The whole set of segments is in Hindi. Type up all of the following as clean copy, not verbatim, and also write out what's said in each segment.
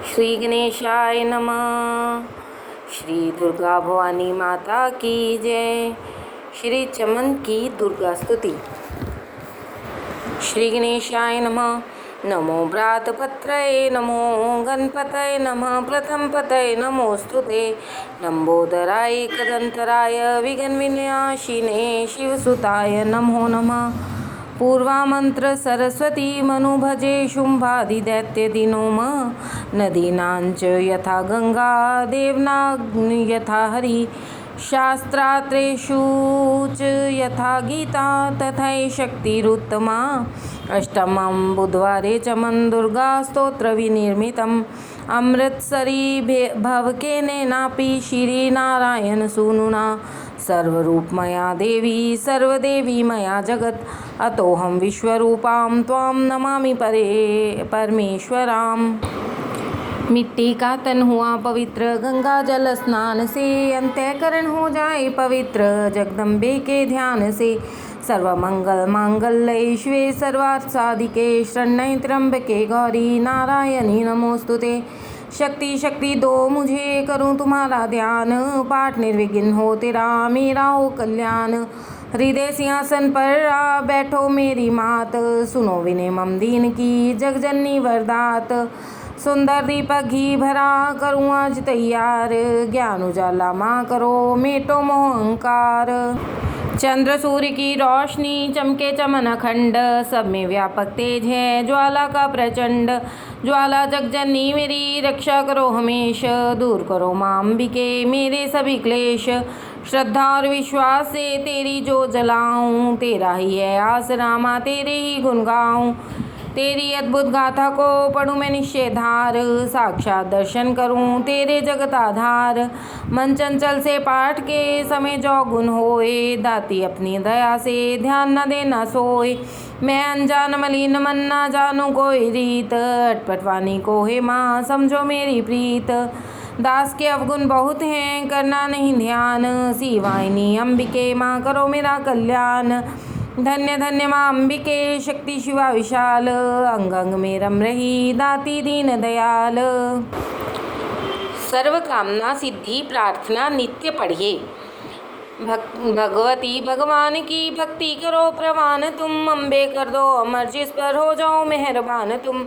श्री गणेशाय नमः। श्री दुर्गा भवानी माता की जय। श्री चमन की दुर्गा स्तुति। श्री गणेशाय नमः। नमो व्रातपत्रये नमो गणपतये नमः। प्रथमपतये नमोस्तुते। लंबोदराय कदंतराय विघ्नविनाशिने शिवसुताय नमो नमः। पूर्वामंत्र सरस्वती मनुभजे शुंभादिदैत्यदिनोम। नदीनांच यथा गंगा देवनाग्नि यथा हरि। शास्त्रात्रेषु च यथा गीता तथै शक्तिरुत्तमा। अष्टमं बुधवारे चमन दुर्गा स्तोत्र विनिर्मितम्। अमृतसरी भवकेनेनापि श्रीनारायण सूनुना। सर्वरूपमया देवी सर्वदेवी मया जगत्। अतोऽहं विश्वरूपां त्वां नमामि परमेश्वराम्। मिट्टी का तन हुआ पवित्र गंगा जल स्नान से। अंतःकरण हो जाए पवित्र जगदम्बे के ध्यान से। सर्वमंगल मांगल्ये शिवे सर्वार्थ साधिके। शरण्ये त्र्यंबके गौरी नारायणी नमोस्तुते। शक्ति शक्ति दो मुझे करूं तुम्हारा ध्यान। पाठ निर्विघ्न हो तेरा मेरा हो कल्याण। हृदय सिंहासन पर आ बैठो मेरी मात। सुनो विनय मम दीन की जगजननी वरदात। सुंदर दीपक घी भरा करूं आज तैयार। ज्ञान उजाला माँ करो मेटो मोह अहंकार। चंद्र सूर्य की रोशनी चमके चमन अखंड। सब में व्यापक तेज है ज्वाला का प्रचंड। ज्वाला जगजननी मेरी रक्षा करो हमेश। दूर करो माँ अंबिके मेरे सभी क्लेश। श्रद्धा और विश्वास से तेरी जो जलाऊं। तेरा ही है आसरा माँ तेरे ही गुण गाऊं। तेरी अद्भुत गाथा को पढ़ूं मैं निश्चयधार। साक्षात दर्शन करूं तेरे जगत आधार। मन चंचल से पाठ के समय जो गुण होए। दाती अपनी दया से ध्यान न देना सोए। मैं अनजान मलिन मन ना जानू कोई रीत। अटपटवानी को हे माँ समझो मेरी प्रीत। दास के अवगुण बहुत हैं करना नहीं ध्यान। शिवाइनी अंबिके माँ करो मेरा कल्याण। धन्य धन्य माँ अंबिके शक्ति शिवा विशाल। अंग अंग में रम रही दाती दीन दयाल। सर्व कामना सिद्धि प्रार्थना नित्य पढ़िए। भगवती भगवान की भक्ति करो प्रवान तुम। अम्बे कर दो अमर जिस पर हो जाओ मेहरबान तुम।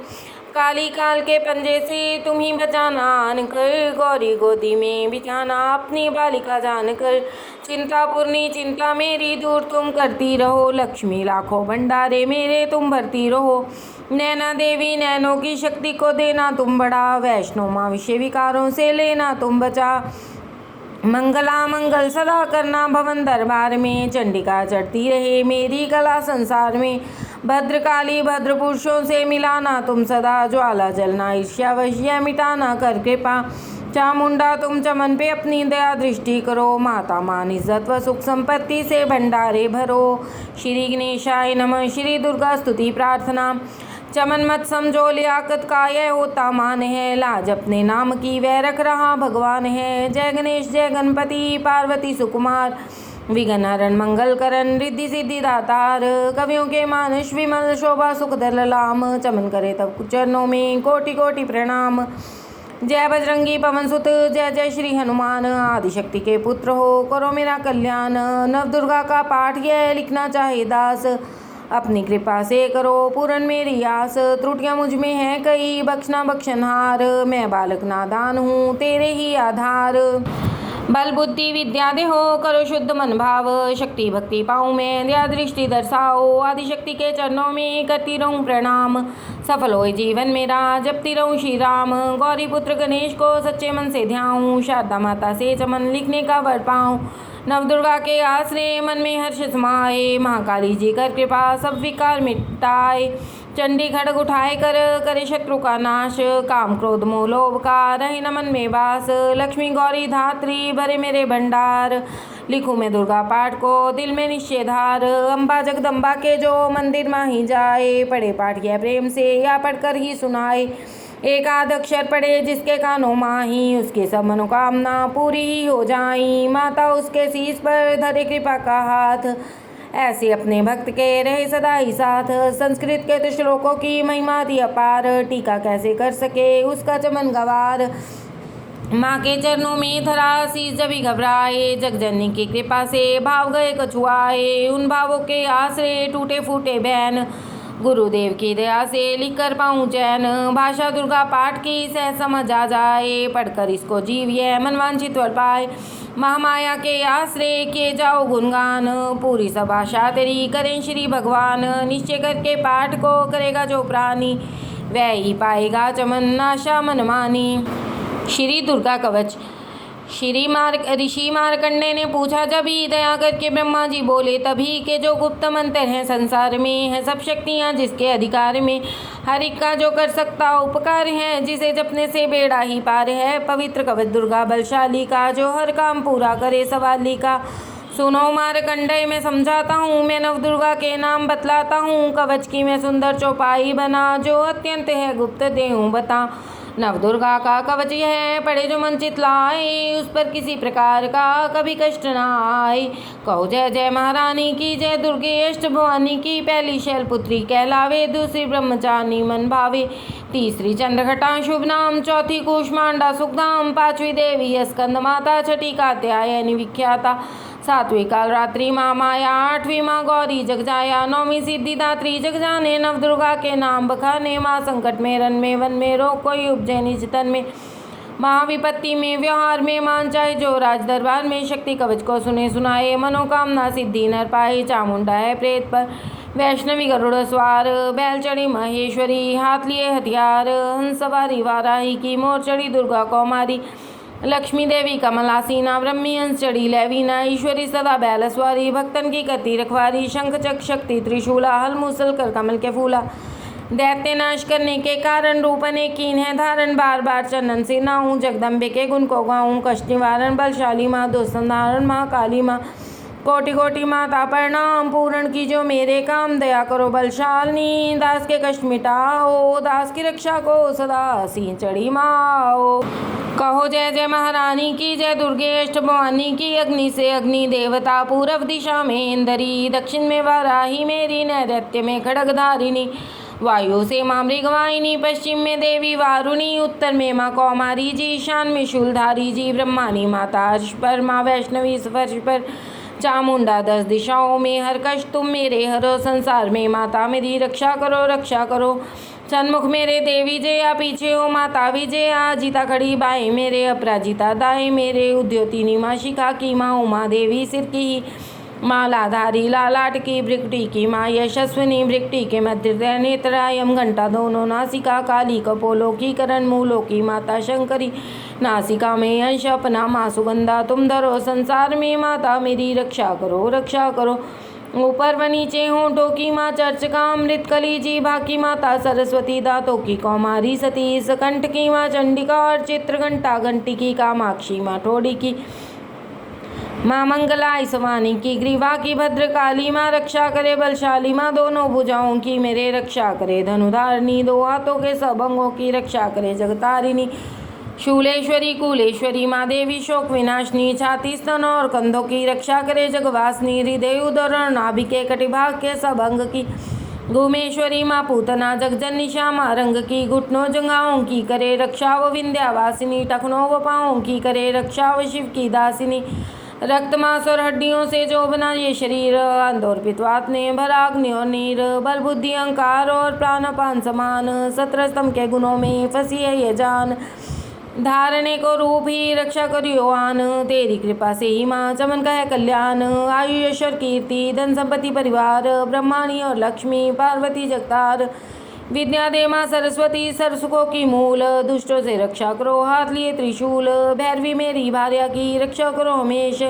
काली काल के पंजे से तुम ही बचाना आन कर। गौरी गोदी में बिठाना अपनी बालिका जान कर। चिंता पूर्णी चिंता मेरी दूर तुम करती रहो। लक्ष्मी लाखों भंडारे मेरे तुम भरती रहो। नैना देवी नैनों की शक्ति को देना तुम बड़ा। वैष्णो माँ विषय विकारों से लेना तुम बचा। मंगला मंगल सदा करना भवन दरबार में। चंडिका चढ़ती रहे मेरी कला संसार में। भद्रकाली भद्र पुरुषों से मिलाना तुम सदा। ज्वाला जलना ईर्ष्या वश्य मिटाना कर कृपा। चामुंडा तुम चमन पे अपनी दया दृष्टि करो। माता मान इज्जत व सुख संपत्ति से भंडारे भरो। श्री गणेशाय नमः। श्री दुर्गा स्तुति प्रार्थना। चमन मत समझो लियाकत का यह होता मान है। लाज अपने नाम की वह रख रहा भगवान है। जय गणेश जय गणपति पार्वती सुकुमार। विघ्न हरण मंगल करण रिद्धि सिद्धि दातार। कवियों के मानस विमल शोभा सुख दललाम। चमन करे तब चरणों में कोटि कोटि प्रणाम। जय बजरंगी पवन सुत जय जय श्री हनुमान। आदिशक्ति के पुत्र हो करो मेरा कल्याण। नव दुर्गा का पाठ यह लिखना चाहे दास। अपनी कृपा से करो पूर्ण मेरी आस। त्रुटियां मुझ में है कई बख्शना बख्शनहार। मैं बालक नादान हूँ तेरे ही आधार। बल बुद्धि विद्या दे हो करो शुद्ध मन भाव। शक्ति भक्ति पाऊँ मैं दया दृष्टि दर्शाओ। आदिशक्ति के चरणों में करती रहूँ प्रणाम। सफल हो जीवन मेरा जपती रहूँ श्री राम। गौरी पुत्र गणेश को सच्चे मन से ध्याऊँ। शारदा माता से चमन लिखने का वर पाऊँ। नव दुर्गा के आश्रय मन में हर्ष समाए। महाकाली जी कर कृपा सब विकार मिटाए। चंडी खड़ग उठाए कर करे शत्रु का नाश। काम क्रोध मोह लोभ का रहे न मन में वास। लक्ष्मी गौरी धात्री भरे मेरे भंडार। लिखूं मैं दुर्गा पाठ को दिल में निश्चयधार। अम्बा जगदम्बा के जो मंदिर माही जाए। पढ़े पाठ यह प्रेम से या पढ़कर ही सुनाए। एक आध अक्षर पढ़े जिसके कानों माही। उसके सब मनोकामना पूरी ही हो जाई। माता उसके शीश पर धरे कृपा का हाथ। ऐसे अपने भक्त के रहे सदा ही साथ। संस्कृत के तो श्लोकों की महिमा थी अपार, टीका कैसे कर सके उसका चमन गवार। माँ के चरणों में धरा शीस जब ही घबराए, जगजननी की कृपा से भाव गए कछुआए। उन भावों के आश्रय टूटे फूटे बैन, गुरुदेव की दया से लिख कर पाऊँ चैन। भाषा दुर्गा पाठ की सह समझ आ जाए, पढ़कर इसको जीविए मनवांछित वर पाए। महामाया के आश्रय किए जाओ गुणगान, पूरी सब आशा तेरी करें श्री भगवान। निश्चय करके पाठ को करेगा जो प्राणी, वह ही पाएगा चमन आशा मनमानी। श्री दुर्गा कवच। ऋषि मार्कंडेय ने पूछा, जब ही दया करके ब्रह्मा जी बोले तभी के जो गुप्त मंत्र हैं संसार में, है सब शक्तियाँ जिसके अधिकार में। हर एक का जो कर सकता उपकार है, जिसे जपने से बेड़ा ही पार है। पवित्र कवच दुर्गा बलशाली का, जो हर काम पूरा करे सवाली का। सुनो मार्कंडेय मैं समझाता हूँ, मैं नव दुर्गा के नाम बतलाता हूँ। कवच की मैं सुंदर चौपाई बना, जो अत्यंत है गुप्त देहूँ बता। नव दुर्गा का कवच यह है, पढ़े जो मन चित लाए, उस पर किसी प्रकार का कभी कष्ट न आए। कहो जय जय महारानी की, जय दुर्गे अष्ट भवानी की। पहली शैलपुत्री कहलावे, दूसरी ब्रह्मचारिणी मन भावे, तीसरी चंद्रघटा शुभ नाम, चौथी कूष्मांडा सुखधाम, पांचवी देवी स्कंद माता, छठी कात्यायनी विख्याता, सातवीं कालरात्रि माँ माया, आठवीं माँ गौरी जगजाया, नौवीं सिद्धिदात्री जग जाने। नव दुर्गा के नाम बखाने, माँ संकट में रन में वन में रोग कोई उपजे निज तन में। महाविपत्ति में व्यवहार में मान चाहे जो राज दरबार में। शक्ति कवच को सुने सुनाए, मनोकामना सिद्धि नर पाए। चामुंडा है प्रेत पर वैष्णवी गरुड़ सवार, बैल चढ़ी महेश्वरी हाथ लिए हथियार। हंस सवारी वाराही की, मोर चढ़ी दुर्गा कौमारी। लक्ष्मी देवी कमलासीना, ब्रह्मी हंस चढ़ी लैवीना। ईश्वरी सदा बैल सवारी, भक्तन की करती रखवारी। शंख चक शक्ति त्रिशूला, हल मूसल कर कमल के फूला। दैत्य नाश करने के कारण रूप अनेक कीन है धारण, बार बार चंदन से नाऊं। जगदम्बे के गुण को गाऊं, कष्ट निवारण बलशाली माँ, दोष संधारण माँ काली माँ। कोटि कोटि माता प्रणाम, पूर्ण की जो मेरे काम। दया करो बलशालिनी, दास के कष्ट मिटाओ, दास की रक्षा को सदा सिंह चढ़ी माओ। कहो जय जय महारानी की, जय दुर्गे अष्ट भवानी की। अग्नि से अग्नि देवता, पूर्व दिशा में इंद्री, दक्षिण में वाराही मेरी, नैऋत्य में खड्गधारिणी। वायु से माँ मृगवाहिनी, पश्चिम में देवी वारुणी, उत्तर में माँ कौमारी जी, ईशान में शूलधारी जी। ब्रह्मानी माता अर्श पर, माँ वैष्णवी स्पर्श पर। चामुंडा 10 दिशाओं में, हर कष्ट तुम मेरे हरो। संसार में माता मेरी रक्षा करो रक्षा करो। सन्मुख मेरे देवी जया, पीछे हो माता विजया। जीता खड़ी बाएं मेरे, अपराजिता दाएं मेरे। उद्योतिनी माँ शिखा की माँ, उमा देवी सिर की ही। मालाधारी लालाट की, भृकुटी की माँ यशस्विनी। भृकुटी के मध्य नेत्रायम, घंटा दोनों नासिका। काली कपोलों की करण, मूलों की माता शंकरी। नासिका में अंश अपना माँ सुगंधा तुम धरो। संसार में माता मेरी रक्षा करो रक्षा करो। ऊपर व नीचे होंठों की माँ चर्चिका, अमृत कली जी भाकी माता सरस्वती। दांतों की कौमारी सतीश, कंठ की माँ चंडिका और चित्र घंटा घंटी की। कामाक्षी माँ ठोड़ी की माँ मंगला ईसवानी की। ग्रीवा की भद्रकाली माँ रक्षा करे बलशाली माँ। दोनों भुजाओं की मेरे रक्षा करे धनुधारिणी, दो हाथों के सब अंगों की रक्षा करे जगतारिणी। शूलेश्वरी कुलेश्वरी माँ देवी शोक विनाशनी, छाती स्तन और कंधों की रक्षा करे जगवासनी। हृदय उदर और नाभि के कटिभाग के सब अंग की। घूमेश्वरी माँ पूतना जगजननी श्यामा रंग की। घुटनों जंघाओं की करे रक्षा वो विंध्यावासिनी, टखनों व पाँवों की करे रक्षा वो शिव की दासिनी। रक्त मांस और हड्डियों से जो बना ये शरीर, अंधोर्पित्वात ने भरा अग्नि और नीर। बल बुद्धि अहंकार और प्राणपान समान, 17 स्तंभ के गुणों में फंसी है ये जान। धारणे को रूप ही रक्षा करियो आन, तेरी कृपा से ही माँ चमन का है कल्याण। आयु यश और कीर्ति धन संपत्ति परिवार, ब्रह्माणी और लक्ष्मी पार्वती जगतार। विद्या दे माँ सरस्वती सरसुकों की मूल, दुष्टों से रक्षा करो हाथ लिए त्रिशूल। भैरवी मेरी भार्या की रक्षा करो हमेश,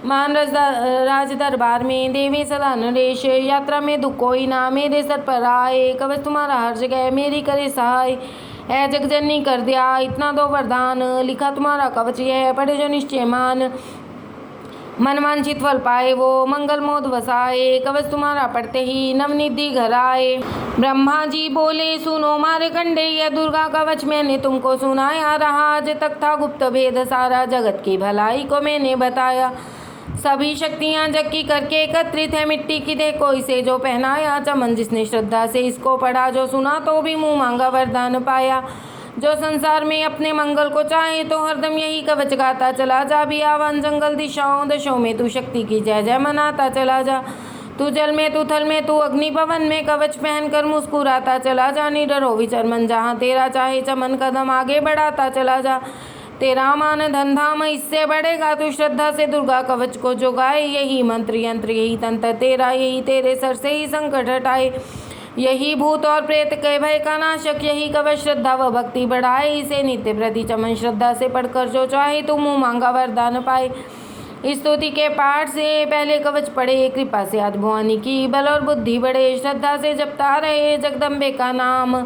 मान राज दरबार में देवी सदा नरेश। यात्रा में दुख कोई ना मेरे सर पर आए, कवच तुम्हारा हर जगह मेरी करे सहाय। है जगजननी कर दिया इतना दो वरदान, लिखा तुम्हारा कवच यह पढ़े जो निश्चय मान। मनवांछित फल पाए वो मंगल मोद वसाए, कवच तुम्हारा पढ़ते ही नवनिधि घर आए। ब्रह्मा जी बोले सुनो मार्कंडेय, यह दुर्गा कवच मैंने तुमको सुनाया रहा। आज तक था गुप्त भेद सारा, जगत की भलाई को मैंने बताया। सभी शक्तियाँ जग की करके एकत्रित है, मिट्टी की देखो इसे जो पहनाया चमन, जिसने श्रद्धा से इसको पढ़ा, जो सुना तो भी मुँह मांगा वरदान पाया। जो संसार में अपने मंगल को चाहे तो हरदम यही कवच गाता चला जा, भी आवन जंगल दिशाओं दशों में तू शक्ति की जय जय मनाता चला जा। तू जल में तू थल में तू अग्नि पवन में, कवच पहनकर मुस्कुराता चला जा। निडर हो विचर मन जहाँ तेरा चाहे, चमन कदम आगे बढ़ाता चला जा। तेरा मान धन धाम इससे बढ़ेगा, तू श्रद्धा से दुर्गा कवच को जो गाए। यही मंत्र यंत्र यही तंत्र तेरा, यही तेरे सर से ही संकट हटाए। यही भूत और प्रेत के भय का नाशक, यही कवच श्रद्धा व भक्ति बढ़ाए। इसे नित्य प्रति चमन श्रद्धा से पढ़कर जो चाहे तू मुँह मांगा वरदान पाए। स्तुति के पाठ से पहले कवच पढ़े, कृपा से आदि भवानी की बल और बुद्धि बढ़े। श्रद्धा से जपता रहे जगदम्बे का नाम,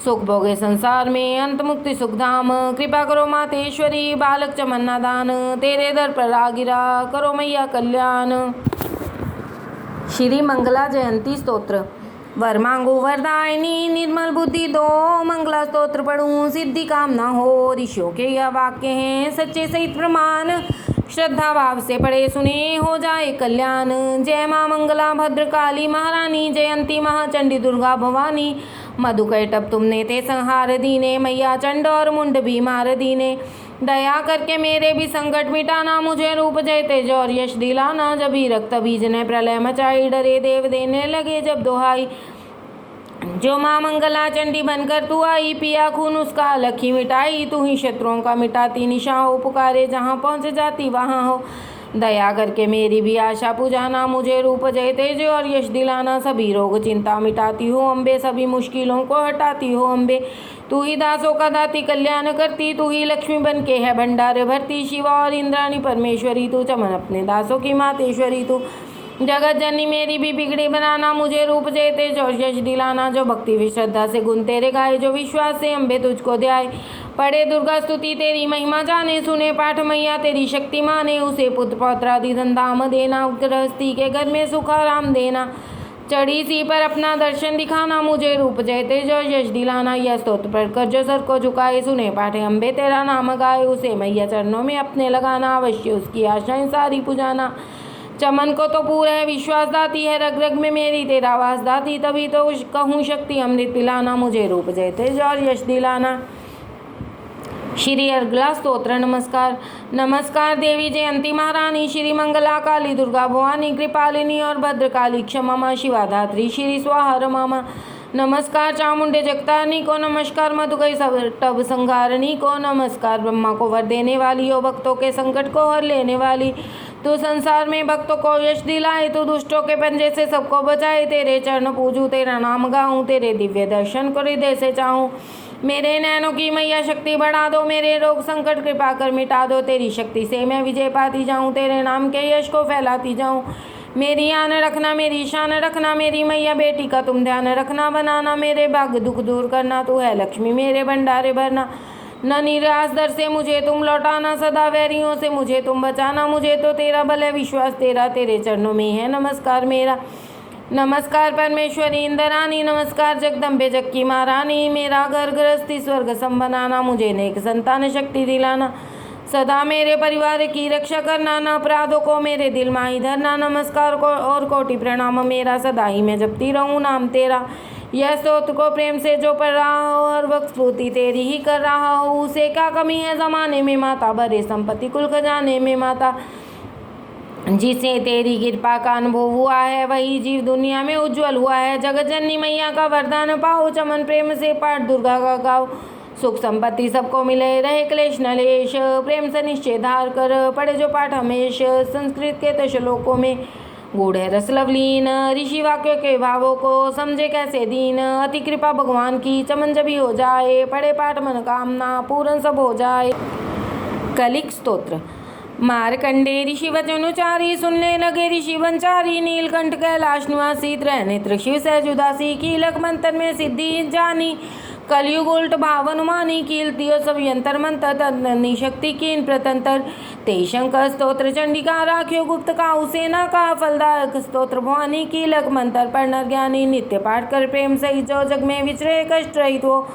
सुख भोगे संसार में अंत मुक्ति सुख धाम। कृपा करो मातेश्वरी बालक चमन नादान, तेरे दर पर आ गिरा करो मैया कल्याण। श्री मंगला जयंती स्तोत्र। वर मांगो वरदायिनी निर्मल बुद्धि दो, मंगला स्तोत्र पढ़ूं सिद्धि कामना हो। ऋषियों के यह वाक्य हैं सच्चे सहित प्रमाण, श्रद्धा भाव से पढ़े सुने हो जाए कल्याण। जय माँ मंगला भद्रकाली महारानी, जयंती महाचंडी दुर्गा भवानी। मधुकैटभ तुमने ते संहार दीने, मैया चंड और मुंड भी मार दीने। दया करके मेरे भी संकट मिटाना, मुझे रूप जय तेज और यश दिलाना। जब ही रक्त बीज ने प्रलय मचाई, डरे देव देने लगे जब दोहाई। जो माँ मंगला चंडी बनकर तू आई, पिया खून उसका अलख ही मिटाई। तू ही शत्रुओं का मिटाती निशा हो, पुकारे जहाँ पहुँच जाती वहाँ हो। दया करके मेरी भी आशा पुजाना, मुझे रूप जय तेज और यश दिलाना। सभी रोग चिंता मिटाती हो अम्बे, सभी मुश्किलों को हटाती हो अम्बे। तू ही दासों का दाती कल्याण करती, तू ही लक्ष्मी बन के है भंडार भरती। शिवा और इंद्राणी परमेश्वरी तू, चमन अपने दासों की मातेश्वरी तू। जगत जननी मेरी भी बिगड़ी बनाना, मुझे रूप जय तेज और यश दिलाना। जो भक्ति भी श्रद्धा से गुण तेरे गाए, जो विश्वास से अम्बे तुझको ध्याए। पढ़े दुर्गा स्तुति तेरी महिमा जाने, सुने पाठ मैया तेरी शक्ति माने। उसे पुत्र पौत्रादि धन धाम देना, गृहस्थी के घर में सुख आराम देना। चढ़ी सी पर अपना दर्शन दिखाना, मुझे रूप जय तेज और यश दिलाना। यह स्तोत्र पढ़कर जो सर को झुकाए, सुने पाठे अम्बे तेरा नाम गाए। उसे मैया चरणों में अपने लगाना, अवश्य उसकी आशाएं सारी पुजाना। चमन को तो पूरा है विश्वास दाती है, रग रग में मेरी तेरा वास दाती। तभी तो कहूँ शक्ति अमृत पिलाना, मुझे रूप जय तेज और यश दिलाना। श्री अर्गला स्तोत्र। नमस्कार। नमस्कार देवी जयंती महारानी, श्री मंगला काली दुर्गा भवानी, कृपालिनी और भद्रकाली क्षमा माँ शिवा धात्री, श्री स्वाहा रमा माँ। नमस्कार चामुंडे जगतारनी को, नमस्कार मधुकई टभ संघारणी को। नमस्कार ब्रह्मा को वर देने वाली हो, भक्तों के संकट को हर लेने वाली। तू संसार में भक्तों को यश दिलाए, तू दुष्टों के पंजे से सबको बचाए। तेरे चरण पूजूं तेरा नाम गाऊं, तेरे दिव्य दर्शन को हृदय से चाहूं। मेरे नैनों की मैया शक्ति बढ़ा दो, मेरे रोग संकट कृपा कर मिटा दो। तेरी शक्ति से मैं विजय पाती जाऊं, तेरे नाम के यश को फैलाती जाऊं। मेरी आन रखना मेरी शान रखना, मेरी मैया बेटी का तुम ध्यान रखना। बनाना मेरे भाग्य दुख दूर करना, तू है लक्ष्मी मेरे भंडारे भरना। न निराश दर से मुझे तुम लौटाना, सदा वैरियों से मुझे तुम बचाना। मुझे तो तेरा बल है विश्वास तेरा, तेरे चरणों में है नमस्कार मेरा। नमस्कार परमेश्वरी इंद्रानी, नमस्कार जगदम्बे जग की महारानी। मेरा घर गृहस्थी स्वर्ग सम बनाना, मुझे नेक संतान शक्ति दिलाना। सदा मेरे परिवार की रक्षा करना, न अपराधों को मेरे दिल में ही धरना। नमस्कार को और कोटि प्रणाम मेरा, सदा ही मैं जपती रहूं नाम तेरा। यह स्तोत्र को प्रेम से जो पढ़ रहा हो और वक्त स्तुति तेरी ही कर रहा हो, उसे क्या कमी है जमाने में माता, भरे संपत्ति कुल खजाने में माता। जिसे तेरी कृपा का अनुभव हुआ है, वही जीव दुनिया में उज्जवल हुआ है। जगत जननी मैया का वरदान पाओ, चमन प्रेम से पाठ दुर्गा का गाओ। सुख संपत्ति सबको मिले, रहे क्लेश नलेश, प्रेम से निश्चय धार कर पढ़े जो पाठ हमेश। संस्कृत के श्लोकों में गूढ़ है रस लवलीन, ऋषि वाक्यों के भावों को समझे कैसे दीन। अति कृपा भगवान की, चमन जब ही हो जाए, पढ़े पाठ मन कामना पूर्ण सब हो जाए। कलिक स्तोत्र। मारकंडे ऋषि वचनुचारी, सुनने लगे ऋषि वंचारी। नीलकंठ कैलाश निवासी, त्रैनेत्र शिव सहज उदासी। कीलक मंत्र में सिद्धि जानी, कलयुग उल्ट भावनुमानी। कीलती और सब यंत्र मंत्र, तत्नि शक्ति कीन प्रतंत्र। ते शंकर स्तोत्र चंडिका, राख्यो गुप्त का उसेना का। फलदायक स्तोत्र भवानी, कीलक मंत्र पर नर ज्ञानी। नित्य पाठ कर प्रेम सहित, जो जग में विचरे कष्ट रहित हो।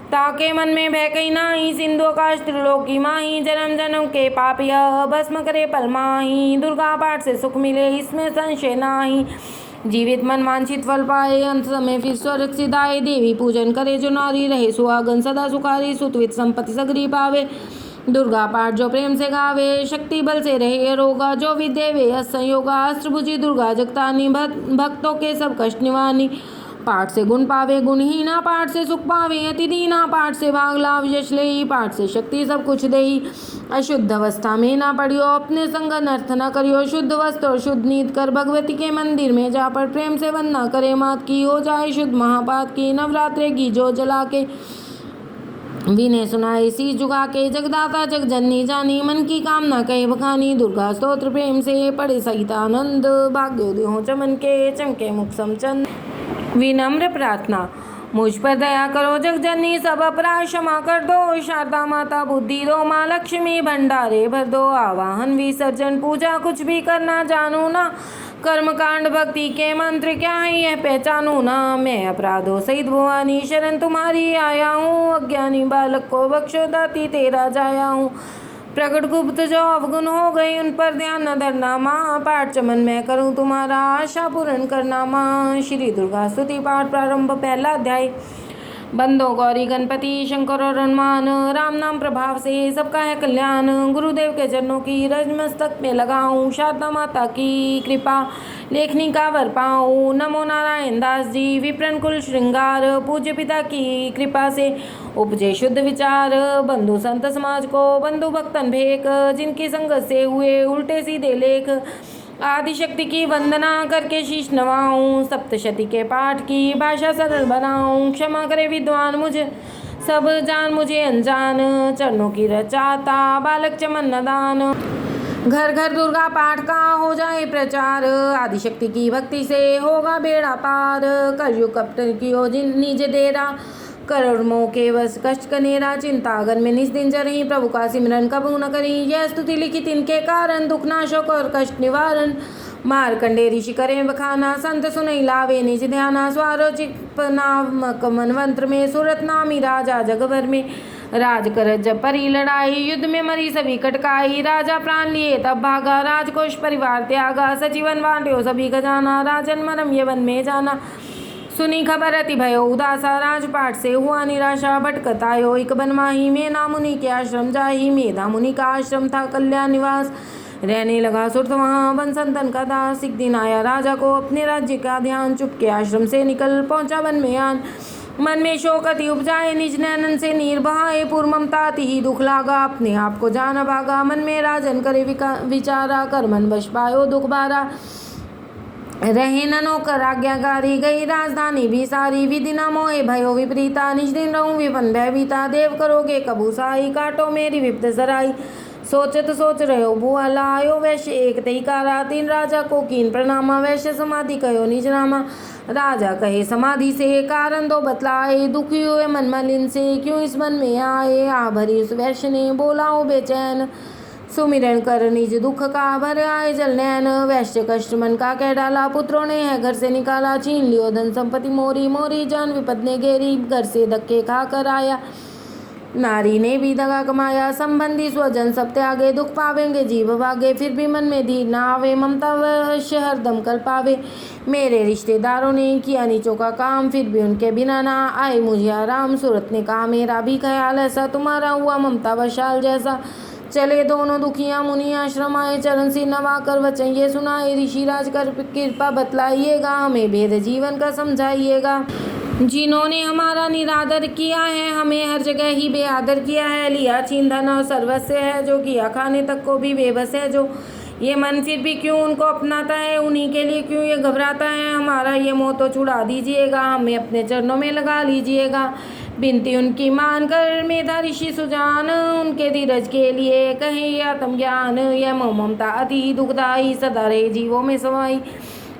ताके मन में भय कही नाही, सिंधु आकाश त्रिलोकी माही, जन्म जन्म के पाप यह भस्म करे पल माही। दुर्गा पाठ से सुख मिले इसमें संशय नाही, जीवित मन वांछित फल पाए, अंत समय फिर स्वर्ग सिधाए। देवी पूजन करे जो नारी, रहे सुहागन सदा सुखारी, सुतवित संपत्ति सगरी पावे। दुर्गा पाठ जो प्रेम से गावे, शक्ति बल से रहे अरोगा, जो विद्या वे असंयोगा। अस्त्रभुजी दुर्गा जगतानी, भक्तों के सब कष्ट निवारनी। पाठ से गुण पावे गुणहीना, पाठ से सुख पावे अति दीना, पाठ से भाग लाभ यश लेई, पाठ से शक्ति सब कुछ देई। अशुद्ध अवस्था में ना पड़ियो, अपने संग अनर्थ न करियो। शुद्ध वस्त्र और शुद्ध नीत कर भगवती के मंदिर में जा पर प्रेम से वंदना करे मात की, हो जाए शुद्ध महापात की। नवरात्रे की जो जला के विनय सुनाए, सी जुगा के जगदाता जग जननी जानी, मन की कामना कहे बखानी। दुर्गा स्तोत्र प्रेम से पढ़े सहित आनंद, भाग्योदय हो चमन के चमके मुख समचंद। विनम्र प्रार्थना, मुझ पर दया करो जगजननी, सब अपराध क्षमा कर दो। शारदा माता बुद्धि दो, माँ लक्ष्मी भंडारे भर दो। आवाहन विसर्जन पूजा कुछ भी करना जानू ना, कर्म कांड भक्ति के मंत्र क्या है यह पहचानू ना। मैं अपराधों सहित भवानी शरण तुम्हारी आया हूँ, अज्ञानी बालक को बख्शो दाती तेरा जाया हूँ। प्रकट गुप्त जो अवगुण हो गई उन पर ध्यान न धरना माँ, पाठ चमन मैं करूँ तुम्हारा आशा पूर्ण करना माँ। श्री दुर्गा स्तुति पाठ प्रारंभ। पहला अध्याय। बंदो गौरी गणपति शंकर और हनुमान, राम नाम प्रभाव से सबका है कल्याण। गुरुदेव के चरणों की रज मस्तक में लगाऊं, शारदा माता की कृपा लेखनी का वर पाऊं। नमो नारायण दास जी विप्रन कुल श्रृंगार, पूज्य पिता की कृपा से उपजे शुद्ध विचार। बंधु संत समाज को बंधु भक्तन भेक, जिनकी संगत से हुए उल्टे सीधे लेख। आदिशक्ति की वंदना करके शीश नवाऊं, सप्तशती के पाठ की भाषा सरल बनाऊं। क्षमा करे विद्वान मुझे सब जान मुझे अनजान, चरणों की रचाता बालक चमन नदान। घर घर दुर्गा पाठ का हो जाए प्रचार, आदिशक्ति की भक्ति से होगा बेड़ा पार। कलयुग कपट की हो निज डेरा, कर्मों के वश कष्ट कनेरा। चिंता अगर में निज दिन जरही, प्रभु का सिमरन कबू न करी। यह स्तुति लिखित इनके कारण, दुख नाशक और कष्ट निवारण। मारकंडे ऋषि करें बखाना, संत सुनई लावे निज ध्याना। स्वारोचित नामक मनवंत्र में, सुरत नामी राजा जग भर में। राज करत जब परी लड़ाई, युद्ध में मरी सभी कटकाई। राजा प्राण लिए तब भागा, राजकोष परिवार त्यागा। सजीवन बांट्यो सभी खजाना, राजन मरम ये वन में जाना। सुनी खबर अति भयो उदासा, राजपाट से हुआ निराशा। भटकत आयो एक बन माही, मेधा मुनि के आश्रम जाही। मेधा मुनि का आश्रम था कल्याण निवास, रहने लगा सुरत वहाँ बन संतन का दास। एक दिन आया राजा को अपने राज्य का ध्यान, चुपके आश्रम से निकल पहुंचा वन में आन। मन में शोक अति उपजाए, निज नैनन से नीर बहाए। पूर्व ममता अति ही दुख लागा, अपने आप को जान भागा। मन में राजन करे विचारा, कर मन बश पायो दुख बारा। रहे न नौकर आज्ञाकारी, गई राजधानी भी सारी। विधि न मोहे भयो विपरीता, निज दिन रहूं विपन भयभीता। देव करोगे कबू साई, काटो मेरी विपद सराई। सोचत सोच रहो बुआ लायो, वैश्य एक तैकारा। तीन राजा को कीन प्रणामा, वैश्य समाधि कहो निज नामा। राजा कहे समाधि से कारण दो बतलाए, दुखी हुए मन मलिन से क्यों इस मन में आए। आ भरी उस वैश्य ने बोला हो बेचैन, सुमिरन कर निज दुख का भर आए जल नैन। वैश्य कष्ट मन का कह डाला, पुत्रों ने है घर से निकाला। छीन लियो धन संपत्ति मोरी, मोरी जान विपद ने घेरी। घर से धक्के खा कर आया, नारी ने भी दगा कमाया। संबंधी स्वजन सब त्यागे, दुख पावेंगे जीव भागे। फिर भी मन में धीर ना आवे, ममता वश्य हरदम कल पावे। मेरे रिश्तेदारों ने किया नीचों का काम, फिर भी उनके बिना ना आए मुझे आराम। सूरत ने कहा मेरा भी ख्याल ऐसा, तुम्हारा हुआ ममता वशाल जैसा। चले दोनों दुखिया मुनि आश्रम आए, चरण से नवा कर वचन ये सुनाए। ऋषिराज कर कृपा बतलाइएगा, हमें भेद जीवन का समझाइएगा। जिन्होंने हमारा निरादर किया है, हमें हर जगह ही बेआदर किया है। लिया छीन धन और सर्वस्व है, जो किया खाने तक को भी बेबस है। जो ये मन फिर भी क्यों उनको अपनाता है, उन्हीं के लिए क्यों ये घबराता है। हमारा ये मोह तो छुड़ा दीजिएगा, हमें अपने चरणों में लगा लीजिएगा। बिनती उनकी मान कर मेधा ऋषि सुजान, उनके धीरज के लिए कहें आत्मज्ञान। यह मोह ममता अति दुखदाई, सदा रहे जीवों में समाई।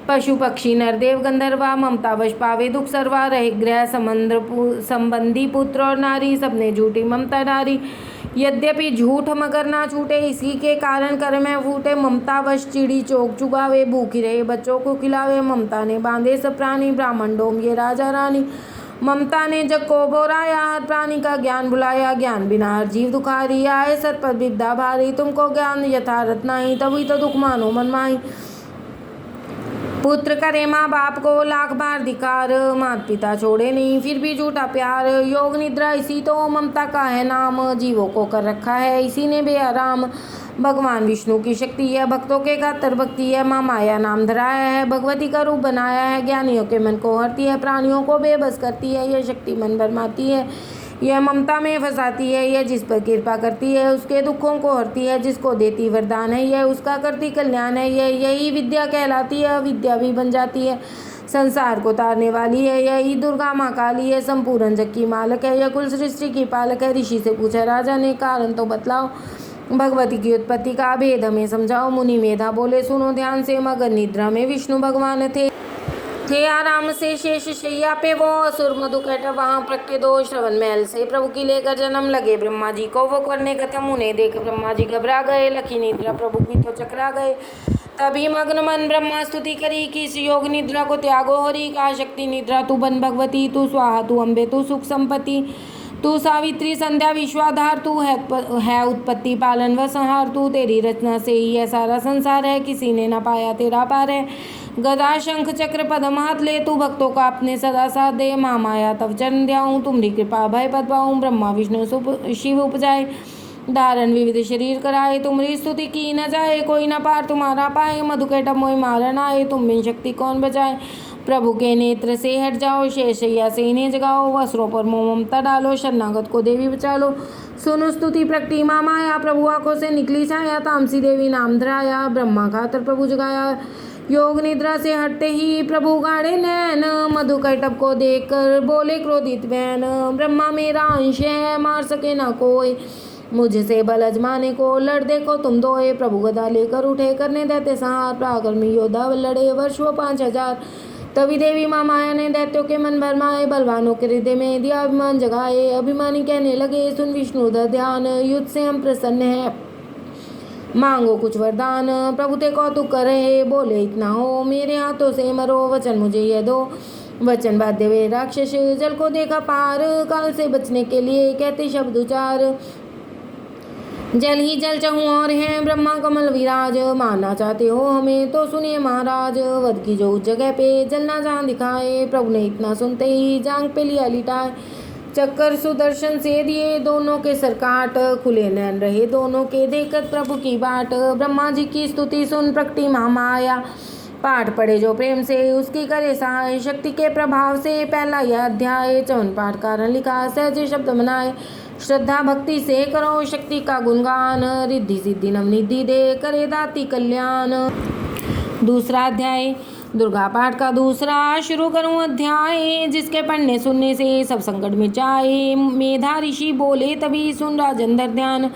पशु पक्षी नरदेव गंधर्वा, ममता वश पावे दुख सर्वा। रहे ग्रह संबंधी पुत्र और नारी, सबने झूठी ममता डारी। यद्यपि झूठ मगर ना छूटे, इसी के कारण कर में फूटे। ममता वश चिड़ी चोक चुगावे, भूखी रहे बच्चों को खिलावे। ममता ने बांधे सब प्राणी, ब्राह्मण डोम ये राजा रानी। ममता ने जग को बोराया, हर प्राणी का ज्ञान बुलाया। ज्ञान बिना हर जीव दुखारी, आए सत पर विद्या भारी। तुमको ज्ञान यथारथ नहीं, तभी तो दुख मानो मन माही। पुत्र करे माँ बाप को लाख बार धिकार, माता पिता छोड़े नहीं फिर भी झूठा प्यार। योग निद्रा इसी तो ममता का है नाम, जीवों को कर रखा है इसी ने बेआराम। भगवान विष्णु की शक्ति है, भक्तों के खातर भक्ति है। माँ माया नाम धराया है, भगवती का रूप बनाया है। ज्ञानियों के मन को हरती है, प्राणियों को बेबस करती है। यह शक्ति मन भरमाती है, यह ममता में फंसाती है। यह जिस पर कृपा करती है उसके दुखों को हरती है। जिसको देती वरदान है, यह उसका करती कल्याण है। यही विद्या कहलाती है, विद्या भी बन जाती है। संसार को तारने वाली है, यही दुर्गा माँ काली है। संपूर्ण जग की मालक है, यह कुल सृष्टि की पालक है। ऋषि से पूछा राजा ने, कारण तो बतलाओ, भगवती की उत्पत्ति का भेद हमें समझाओ। मुनि मेधा बोले, सुनो ध्यान से, मगन निद्रा में विष्णु भगवान थे आराम से शेष शैया पे वो। असुर मधुकैटभ वहाँ प्रगटे दो, श्रवण महल से प्रभु की लेकर जन्म लगे ब्रह्मा जी को वो करने खत्म। उन्हें देख ब्रह्मा जी घबरा गए, लखी निद्रा प्रभु की तो चकरा गए। तभी मग्न मन ब्रह्मा स्तुति करी, कि इस योग निद्रा को त्यागो हरि। कहा शक्ति निद्रा तू बन भगवती, तू स्वाहा तू अम्बे तू सुख संपत्ति। तू सावित्री संध्या विश्वाधार, तू है उत्पत्ति पालन व संहार। तू तेरी रचना से ही है सारा संसार है, किसी ने न पाया तेरा पार है। गदा शंख चक्र पद्म हाथ ले, तू भक्तों का अपने सदा साथ दे। माँ माया तव चरण ध्याऊं, तुम्हारी कृपा भय पद पाऊं। ब्रह्मा विष्णु शिव उपजाए, धारण विविध शरीर कराए। तुम्हारी स्तुति की न जाए, कोई न पार तुम्हारा पाए। मधुकैटभ मोहि मारन आए, तुम बिन शक्ति कौन बचाए। प्रभु के नेत्र से हट जाओ, शेषैया से इन्हें जगाओ। वस्त्रों पर मोह ममता डालो, शरणागत को देवी बचा लो। सुनो स्तुति प्रकटी माँ माया, प्रभु आँखों से निकली छाया। तामसी देवी नाम धराया, ब्रह्मा खातर प्रभु जगाया। योग निद्रा से हटते ही प्रभु गाड़े नैन, मधुकैटभ को देखकर बोले क्रोधित बैन। ब्रह्मा मेरा अंश है, मार सके ना कोई, मुझसे बल अजमाने को। लड़ देखो तुम दोए, प्रभु गदा लेकर उठे, करने देते संहार। पराक्रमी योद्धा लड़े वर्ष वो 5000। तभी देवी माँ माया ने दैत्यों के मन भरमाए, बलवानों के हृदय में दिया अभिमान जगाए। अभिमानी कहने लगे, सुन विष्णु दा ध्यान, युद्ध से हम प्रसन्न हैं, मांगो कुछ वरदान। प्रभु ते कौतुक कर रहे, बोले इतना हो, मेरे हाथों से मरो, वचन मुझे यह दो। वचन बाध्य वे राक्षस, जल को देखा पार, काल से बचने के लिए कहते शब्द उचार। जल ही जल चहूँ और हैं ब्रह्मा कमल विराज, मारना चाहते हो हमें तो सुनिए महाराज। वध की जो उस जगह पे जलना जहाँ दिखाए, प्रभु ने इतना सुनते ही जांग पे लिया लिटाए। चक्कर सुदर्शन से दिए, दोनों के सर काट, खुले नैन रहे दोनों के, देखत प्रभु की बाट। ब्रह्मा जी की स्तुति सुन प्रकटी माँ माया, पाठ पढ़े जो प्रेम से उसकी करे सहाय। शक्ति के प्रभाव से पहला यह अध्याय, 54 पाठ कारण लिखा, सहज शब्द बनाए। श्रद्धा भक्ति से करो शक्ति का गुणगान, रिद्धि सिद्धि नवनिधि दे करे दाती कल्याण। दूसरा अध्याय दुर्गा पाठ का दूसरा। शुरू करूं अध्याय, जिसके पढ़ने सुनने से सब संकट मिट जाए। मेधा ऋषि बोले तभी सुन राजेंद्र ध्यान,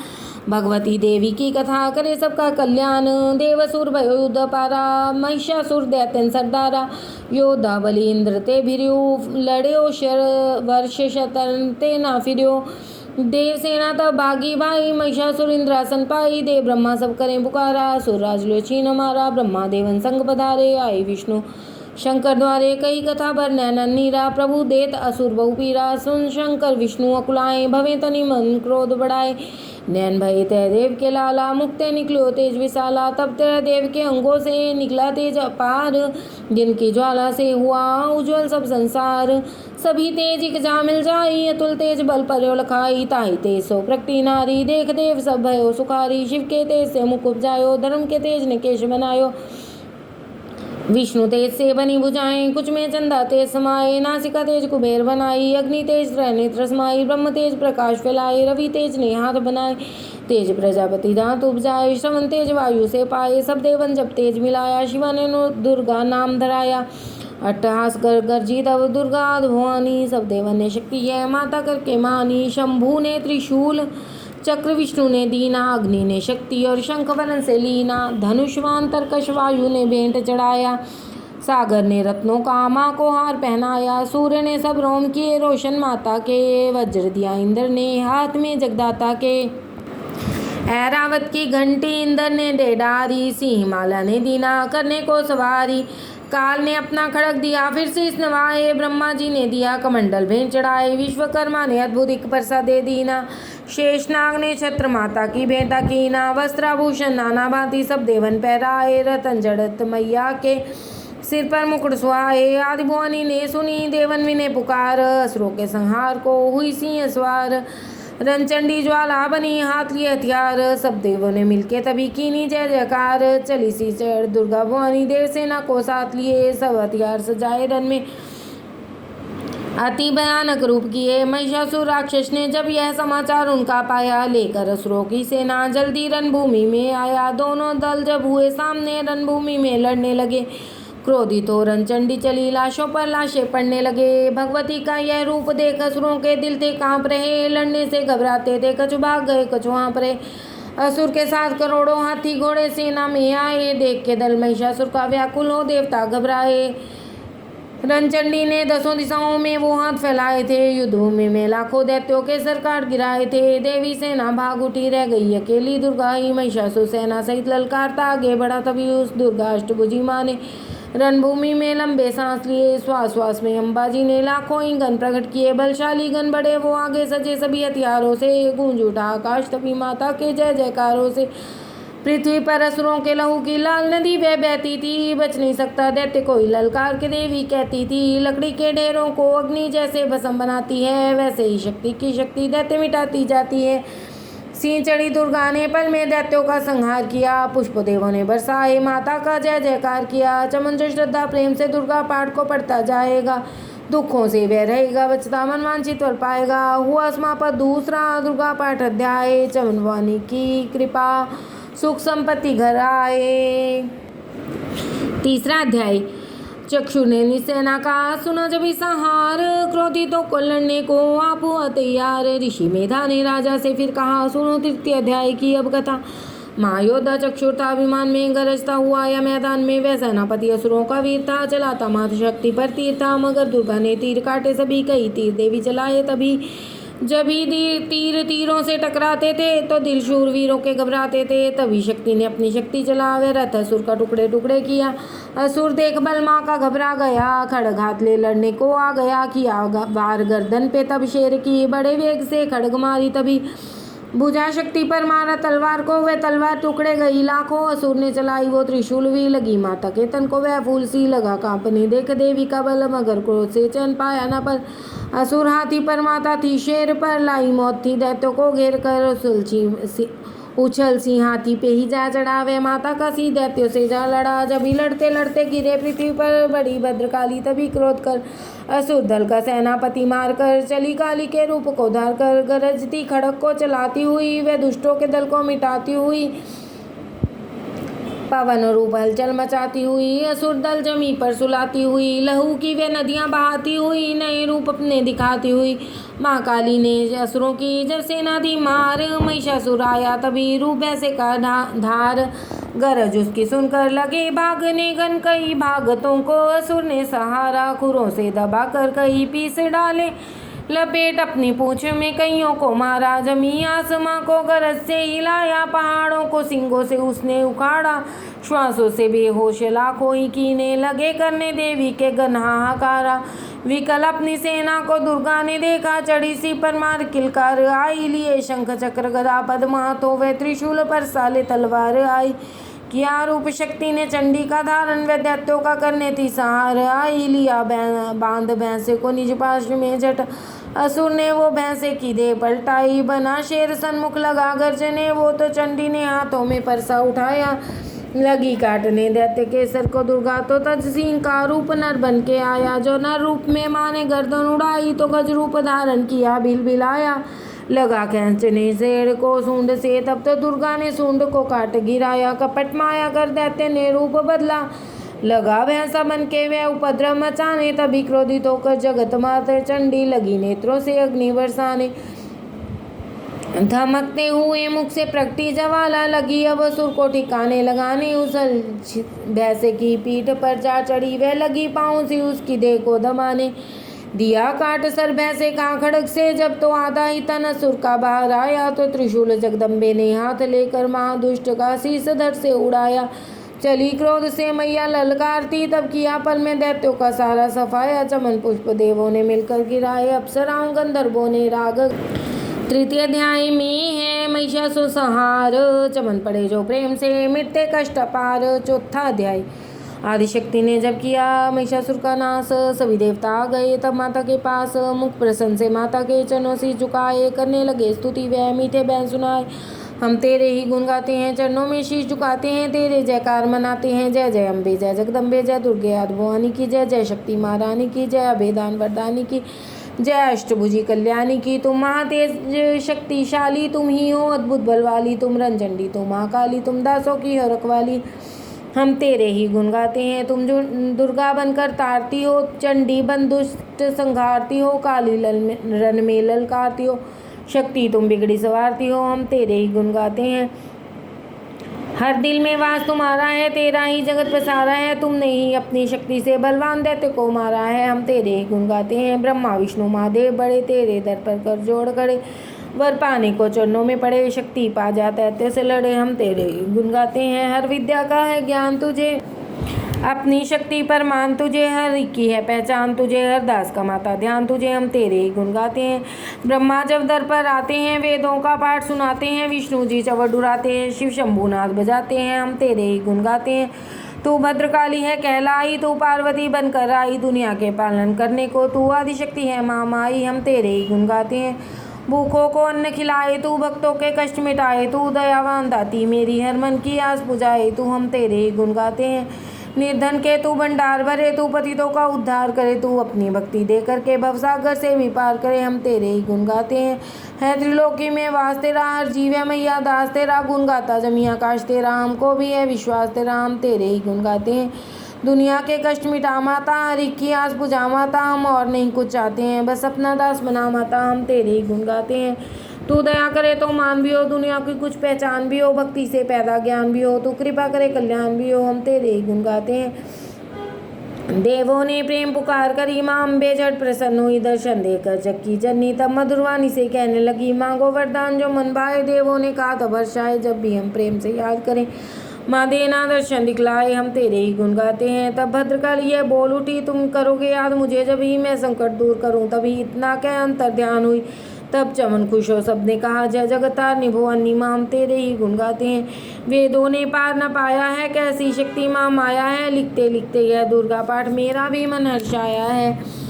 भगवती देवी की कथा करे सबका कल्याण। देवसुर भयोध पारा, महिषासुर दैत्यन सरदारा। योद्धा बलि इंद्र ते भिर्यो, लड़्यो वर्ष शतन ते ना फिर्यो। देव सेना तब भागी भाई, महिषासुर इंद्रासन पाई। देव ब्रह्मा सब करें पुकारा, सुर राज लो छीन हमारा। ब्रह्मा देवन संग पधारे, आए विष्णु शंकर द्वारे। कही कथा भर नैनन नीरा, प्रभु देत असुर बहु पीरा। सुन शंकर विष्णु अकुलाए, भवे तनि मन क्रोध बढ़ाए। नैन भय तय देव के लाला, मुक्ते निकलो तेज विशाला। तब तय देव के अंगों से निकला तेज अपार, जिनकी ज्वाला से हुआ उज्ज्वल सब संसार। सभी तेज एक जा मिल जाई, अतुल तेज बल पर्यो लखाई। ताहि तेज सो प्रकटी नारी, देख देव सब भयो सुखारी। शिव के तेज से मुख उपजायो, धर्म के तेज ने केश बनायो। विष्णु तेज से बनी भुजाएं, कुछ में चंदा तेज समाये। नासिका तेज कुबेर बनाई, अग्नि तेज नेत्र समाई। ब्रह्म तेज प्रकाश फैलाए, रवि तेज ने हाथ बनाए। तेज प्रजापति दांत उपजाए, श्रवण तेज वायु से पाए। सब देवन जब तेज मिलाया, शिवा ने दुर्गा नाम धराया। अट्टहास कर गर्जी तब दुर्गा भवानी, सब देवन ने शक्ति है माता करके मानी। शंभु ने त्रिशूल चक्र, विष्णु ने दीना। अग्नि ने शक्ति और शंख वरण से लीना। धनुष्वान तरकश वायु ने भेंट चढ़ाया। सागर ने रत्नों का माँ को हार पहनाया। सूर्य ने सब रोम किए रोशन माता के। वज्र दिया इंद्र ने हाथ में जगदाता के। ऐरावत की घंटी इंद्र ने दे डारी। सिंह माला ने दीना करने को सवारी। काल ने अपना खड़ग दिया, फिर से इस नवाए। ब्रह्मा जी ने दिया कमंडल भेंट चढ़ाए, विश्वकर्मा ने अद्भुत एक प्रसाद दे दीना। शेषनाग ने छत्र माता की भेंटा कीना, वस्त्राभूषण नाना भांति सब देवन पहराए। रतन जड़त मैया के सिर पर मुकुट सुहाए। आदि भुवनी ने सुनी देवन विने पुकार, असुरों के संहार को हुई सिंह सवार। रनचंडी ज्वाला बनी हाथ लिए हथियार, सब देवों ने मिलके तभी कीनी जय जयकार। चली सी चढ़ दुर्गा भवानी, देव सेना को साथ लिए, सब हथियार सजाए रन में अति भयानक रूप किए। महिषासुर राक्षस ने जब यह समाचार उनका पाया, लेकर असुरों की सेना जल्दी रणभूमि में आया। दोनों दल जब हुए सामने, रणभूमि में लड़ने लगे। क्रोधित हो रनचंडी चली, लाशों पर लाशें पड़ने लगे। भगवती का यह रूप देख असुरों के दिल थे कांप रहे, लड़ने से घबराते थे, कछु भाग गए कछु हाँप रहे। असुर के साथ करोड़ों हाथी घोड़े सेना में आए, देख के दल महिषासुर का व्याकुल हो देवता घबराए। रनचंडी ने 10 दिशाओं में वो हाथ फैलाए थे, युद्धभूमि में लाखों दैत्यों के सर काट गिराए थे। देवी सेना भाग उठी, रह गई अकेली दुर्गा ही। महिषासुर सेना सहित ललकारता आगे बढ़ा, तभी उस दुर्गा अष्टभुजी माँ ने रणभूमि में लंबे सांस लिए। श्वास श्वास में अंबाजी ने लाखों ही गण प्रकट किए, बलशाली गण बड़े वो आगे सजे सभी हथियारों से। गूंज उठा आकाश तभी माता के जय जयकारों से। पृथ्वी पर असुरों के लहू की लाल नदी वह बहती थी, बच नहीं सकता दैत्य कोई ललकार के देवी कहती थी। लकड़ी के ढेरों को अग्नि जैसे भस्म बनाती है, वैसे ही शक्ति की शक्ति दैत्य मिटाती जाती है। सिंह चढ़ी दुर्गा ने पल में दैत्यों का संहार किया, पुष्प देवों ने बरसाए, माता का जय जयकार किया। चमन जो श्रद्धा प्रेम से दुर्गा पाठ को पढ़ता जाएगा, दुखों से वह रहेगा बचता, मन वांछित फल पाएगा। हुआ समापत दूसरा दुर्गा पाठ अध्याय। चमन वाणी की कृपा सुख संपत्ति घर आए। तीसरा अध्याय। चक्षु ने निसेना का सुना जब संहार, क्रोधितों को लड़ने को आप हुआ तैयार। ऋषि मेधा ने राजा से फिर कहा, सुनो तृतीय अध्याय की अब कथा। महायोद्धा चक्षुर था, विमान में गरजता हुआ या मैदान में। वह सेनापति असुरों का वीर था, चलाता मात्र शक्ति पर तीर था। मगर दुर्गा ने तीर काटे सभी, कई तीर देवी चलाए तभी। जब ही तीर तीरों से टकराते थे तो दिल शूरवीरों के घबराते थे। तभी शक्ति ने अपनी शक्ति चला, वह रथ असुर का टुकड़े टुकड़े किया। असुर देख बल माँ का घबरा गया, खड़ग हाथ ले लड़ने को आ गया। किया वार गर्दन पे तब शेर की, बड़े वेग से खड़ग मारी तभी। भुजा शक्ति पर मारा तलवार को, वह तलवार टुकड़े गई लाखों। असुर ने चलाई वो त्रिशूल भी, लगी माता के तन को वह फूल सी। लगा कांपने देख देवी का बल, मगर क्रोध से चैन पाया न पर। असुर हाथी पर, माता थी शेर पर, लाई मौत थी दैत्यों को घेर कर। उछल सी हाथी पे ही जा चढ़ा, वह माता का सी दैत्यों से जा लड़ा। जब ही लड़ते लड़ते गिरे पृथ्वी पर, बड़ी भद्रकाली तभी क्रोध कर असुर दल का सेनापति मार कर चली। काली के रूप को धार कर गरजती खड़ग को चलाती हुई, वह दुष्टों के दल को मिटाती हुई। पवन रूप हलचल मचाती हुई, असुर दल जमी पर सुलाती हुई। लहू की वे नदियां बहाती हुई, नए रूप अपने दिखाती हुई। माँ काली ने असुरों की जब सेना दी मार, महिषासुर आया तभी रूप ऐसे का धार। गरज उसकी सुनकर लगे भागने गन, कई भागतों को असुर ने सहारा। खुरों से दबा कर कई पीस डाले, लपेट अपनी पूंछ में कईयों को मारा। जमी आसमां को गरज से हिलाया, पहाड़ों को सिंगों से उसने उखाड़ा। श्वासों से बेहोश लाखों ही कीने लगे करने देवी के गन हाहाकारा। विकल अपनी सेना को दुर्गा ने देखा, चढ़ी सी पर मार किलकार आई। लिए शंख चक्र गदा पद्म हाथों, वे त्रिशूल पर साले तलवार आई। किया रूप शक्ति ने चंडी का धारण, व दैत्यों का करने थी सहार आई। लिया बांध भैंसे को निज पाश में झट, असुर ने वो भैंसे की दे पलटाई। बना शेर सन्मुख लगा गर्जने, वो तो चंडी ने हाथों में परसा उठाया। लगी काटने दैत्य के सर को दुर्गा, तो तज सिंह का रूप नर बन के आया। जो नर रूप में माँ ने गर्दन उड़ाई, तो गज रूप धारण किया बिलबिलाया। लगा खींचने शेर को सूंड से, तब तो दुर्गा ने सूंड को काट गिराया। कपट माया कर दैत्य ने रूप बदला, लगा भैंसा बन के वह उपद्रव मचाने। तभी क्रोधित होकर जगत माता चंडी लगी नेत्रों से अग्नि बरसाने। धमकते हुए मुख से प्रकटी ज्वाला, लगी अब असुर को ठिकाने लगाने। उसल भैंसे की पीठ पर जा चढ़ी, वह लगी पाँव से उसकी देह को दबाने। दिया काट सर भैंसे का खड़ग से, जब तो आधा ही तन असुर का बाहर आया। तो त्रिशूल जगदम्बे ने हाथ लेकर महादुष्ट का शीश धड़ से उड़ाया। चली क्रोध से मैया ललकारती, तब किया पल में दैत्यों का सारा सफाया। चमन पुष्प देवों ने मिलकर गिराए, अप्सराओं गंधर्वों ने राग। तृतीय अध्याय में है महिषासुर संहार, चमन पड़े जो प्रेम से मिटते कष्ट पार। चौथा अध्याय, आदिशक्ति ने जब किया महिषासुर का नाश, सभी देवता आ गए तब माता के पास। मुख प्रसन्न से माता के चरणों से झुकाए, करने लगे स्तुति वह मीठे बैन सुनाए। हम तेरे ही गुण गाते हैं, चरणों में शीश झुकाते हैं, तेरे जयकार मनाते हैं। जय जय अम्बे, जय जगदम्बे, जय दुर्गे आदिभवानी की जय। जय शक्ति महारानी की जय, अभेदान वरदानी की जय, अष्टभुजी कल्याणी की। तुम महातेज शक्तिशाली, तुम ही हो अद्भुत बल वाली। तुम रंजंडी, तुम महाकाली, तुम दासों की हो रखवाली। हम तेरे ही गुण गाते हैं। तुम जो दुर्गा बनकर तारती हो, चंडी बन दुष्ट संघारती हो, काली रन में ललकारती हो, शक्ति तुम बिगड़ी सवारती हो। हम तेरे ही गुण गाते हैं। हर दिल में वास तुम्हारा है, तेरा ही जगत पसारा है। तुमने ही अपनी शक्ति से बलवान दैत्य को मारा है। हम तेरे ही गुण गाते हैं। ब्रह्मा विष्णु महादेव बड़े, तेरे दर पर कर जोड़ खड़े, वर पाने को चरणों में पड़े, शक्ति पा जाता दैत्य से लड़े। हम तेरे ही गुण गाते हैं। हर विद्या का है ज्ञान तुझे, अपनी शक्ति पर मान तुझे, हर एक की है पहचान तुझे, हर दास का माता ध्यान तुझे। हम तेरे ही गुण गाते हैं। ब्रह्मा जब दर पर आते हैं, वेदों का पाठ सुनाते हैं, विष्णु जी चवड़ उड़ाते हैं, शिव शंभुनाथ बजाते हैं। हम तेरे ही गुण गाते हैं। तू भद्रकाली है कहलाई, तू पार्वती बनकर आई, दुनिया के पालन करने को तू आदिशक्ति है माँ माई। हम तेरे ही गुण गाते हैं। भूखों को अन्न खिलाए, तू भक्तों के कष्ट मिटाए, तू दयावान दाती मेरी हर मन की आस बुझाए तू। हम तेरे ही गुण गाते हैं। निर्धन के तू भंडार भरे, तू पतितों का उद्धार करे, तू अपनी भक्ति दे करके भवसागर से भी पार करे। हम तेरे ही गुण गाते हैं। है त्रिलोकी में वास तेरा, हर जीव है मैया दास तेरा, गुण गाता जमी आकाश तेरा, हमको भी है विश्वास तेरा। हम तेरे ही गुण गाते हैं। दुनिया के कष्ट मिटा माता, हर एक की आस बुझा माता, हम और नहीं कुछ चाहते हैं, बस अपना दास बना माता। हम तेरे ही गुण गाते हैं। तू दया करे तो मान भी हो, दुनिया की कुछ पहचान भी हो, भक्ति से पैदा ज्ञान भी हो, तू कृपा करे कल्याण भी हो। हम तेरे ही गुण गाते हैं। देवों ने प्रेम पुकार करी, माँ अम्बे झट प्रसन्न हुई, दर्शन देकर जग की जननी तब मधुरवाणी से कहने लगी, मांगो वरदान जो मन भाए। देवों ने कहा तब हर्षाए, जब भी हम प्रेम से याद करें माँ देना दर्शन दिखलाए। हम तेरे ही गुण गाते हैं। तब भद्रकाली ये बोल उठी, तुम करोगे याद मुझे जब ही मैं संकट दूर करूं तभी। इतना क्या अंतर ध्यान हुई, तब चमन खुश हो सबने कहा, जय जगतारिणी भुवनी माँ। हम तेरे ही गुण गाते हैं। वेदों ने पार न पाया है, कैसी शक्ति माँ माया है, लिखते लिखते यह दुर्गा पाठ मेरा भी मन हर्षाया है।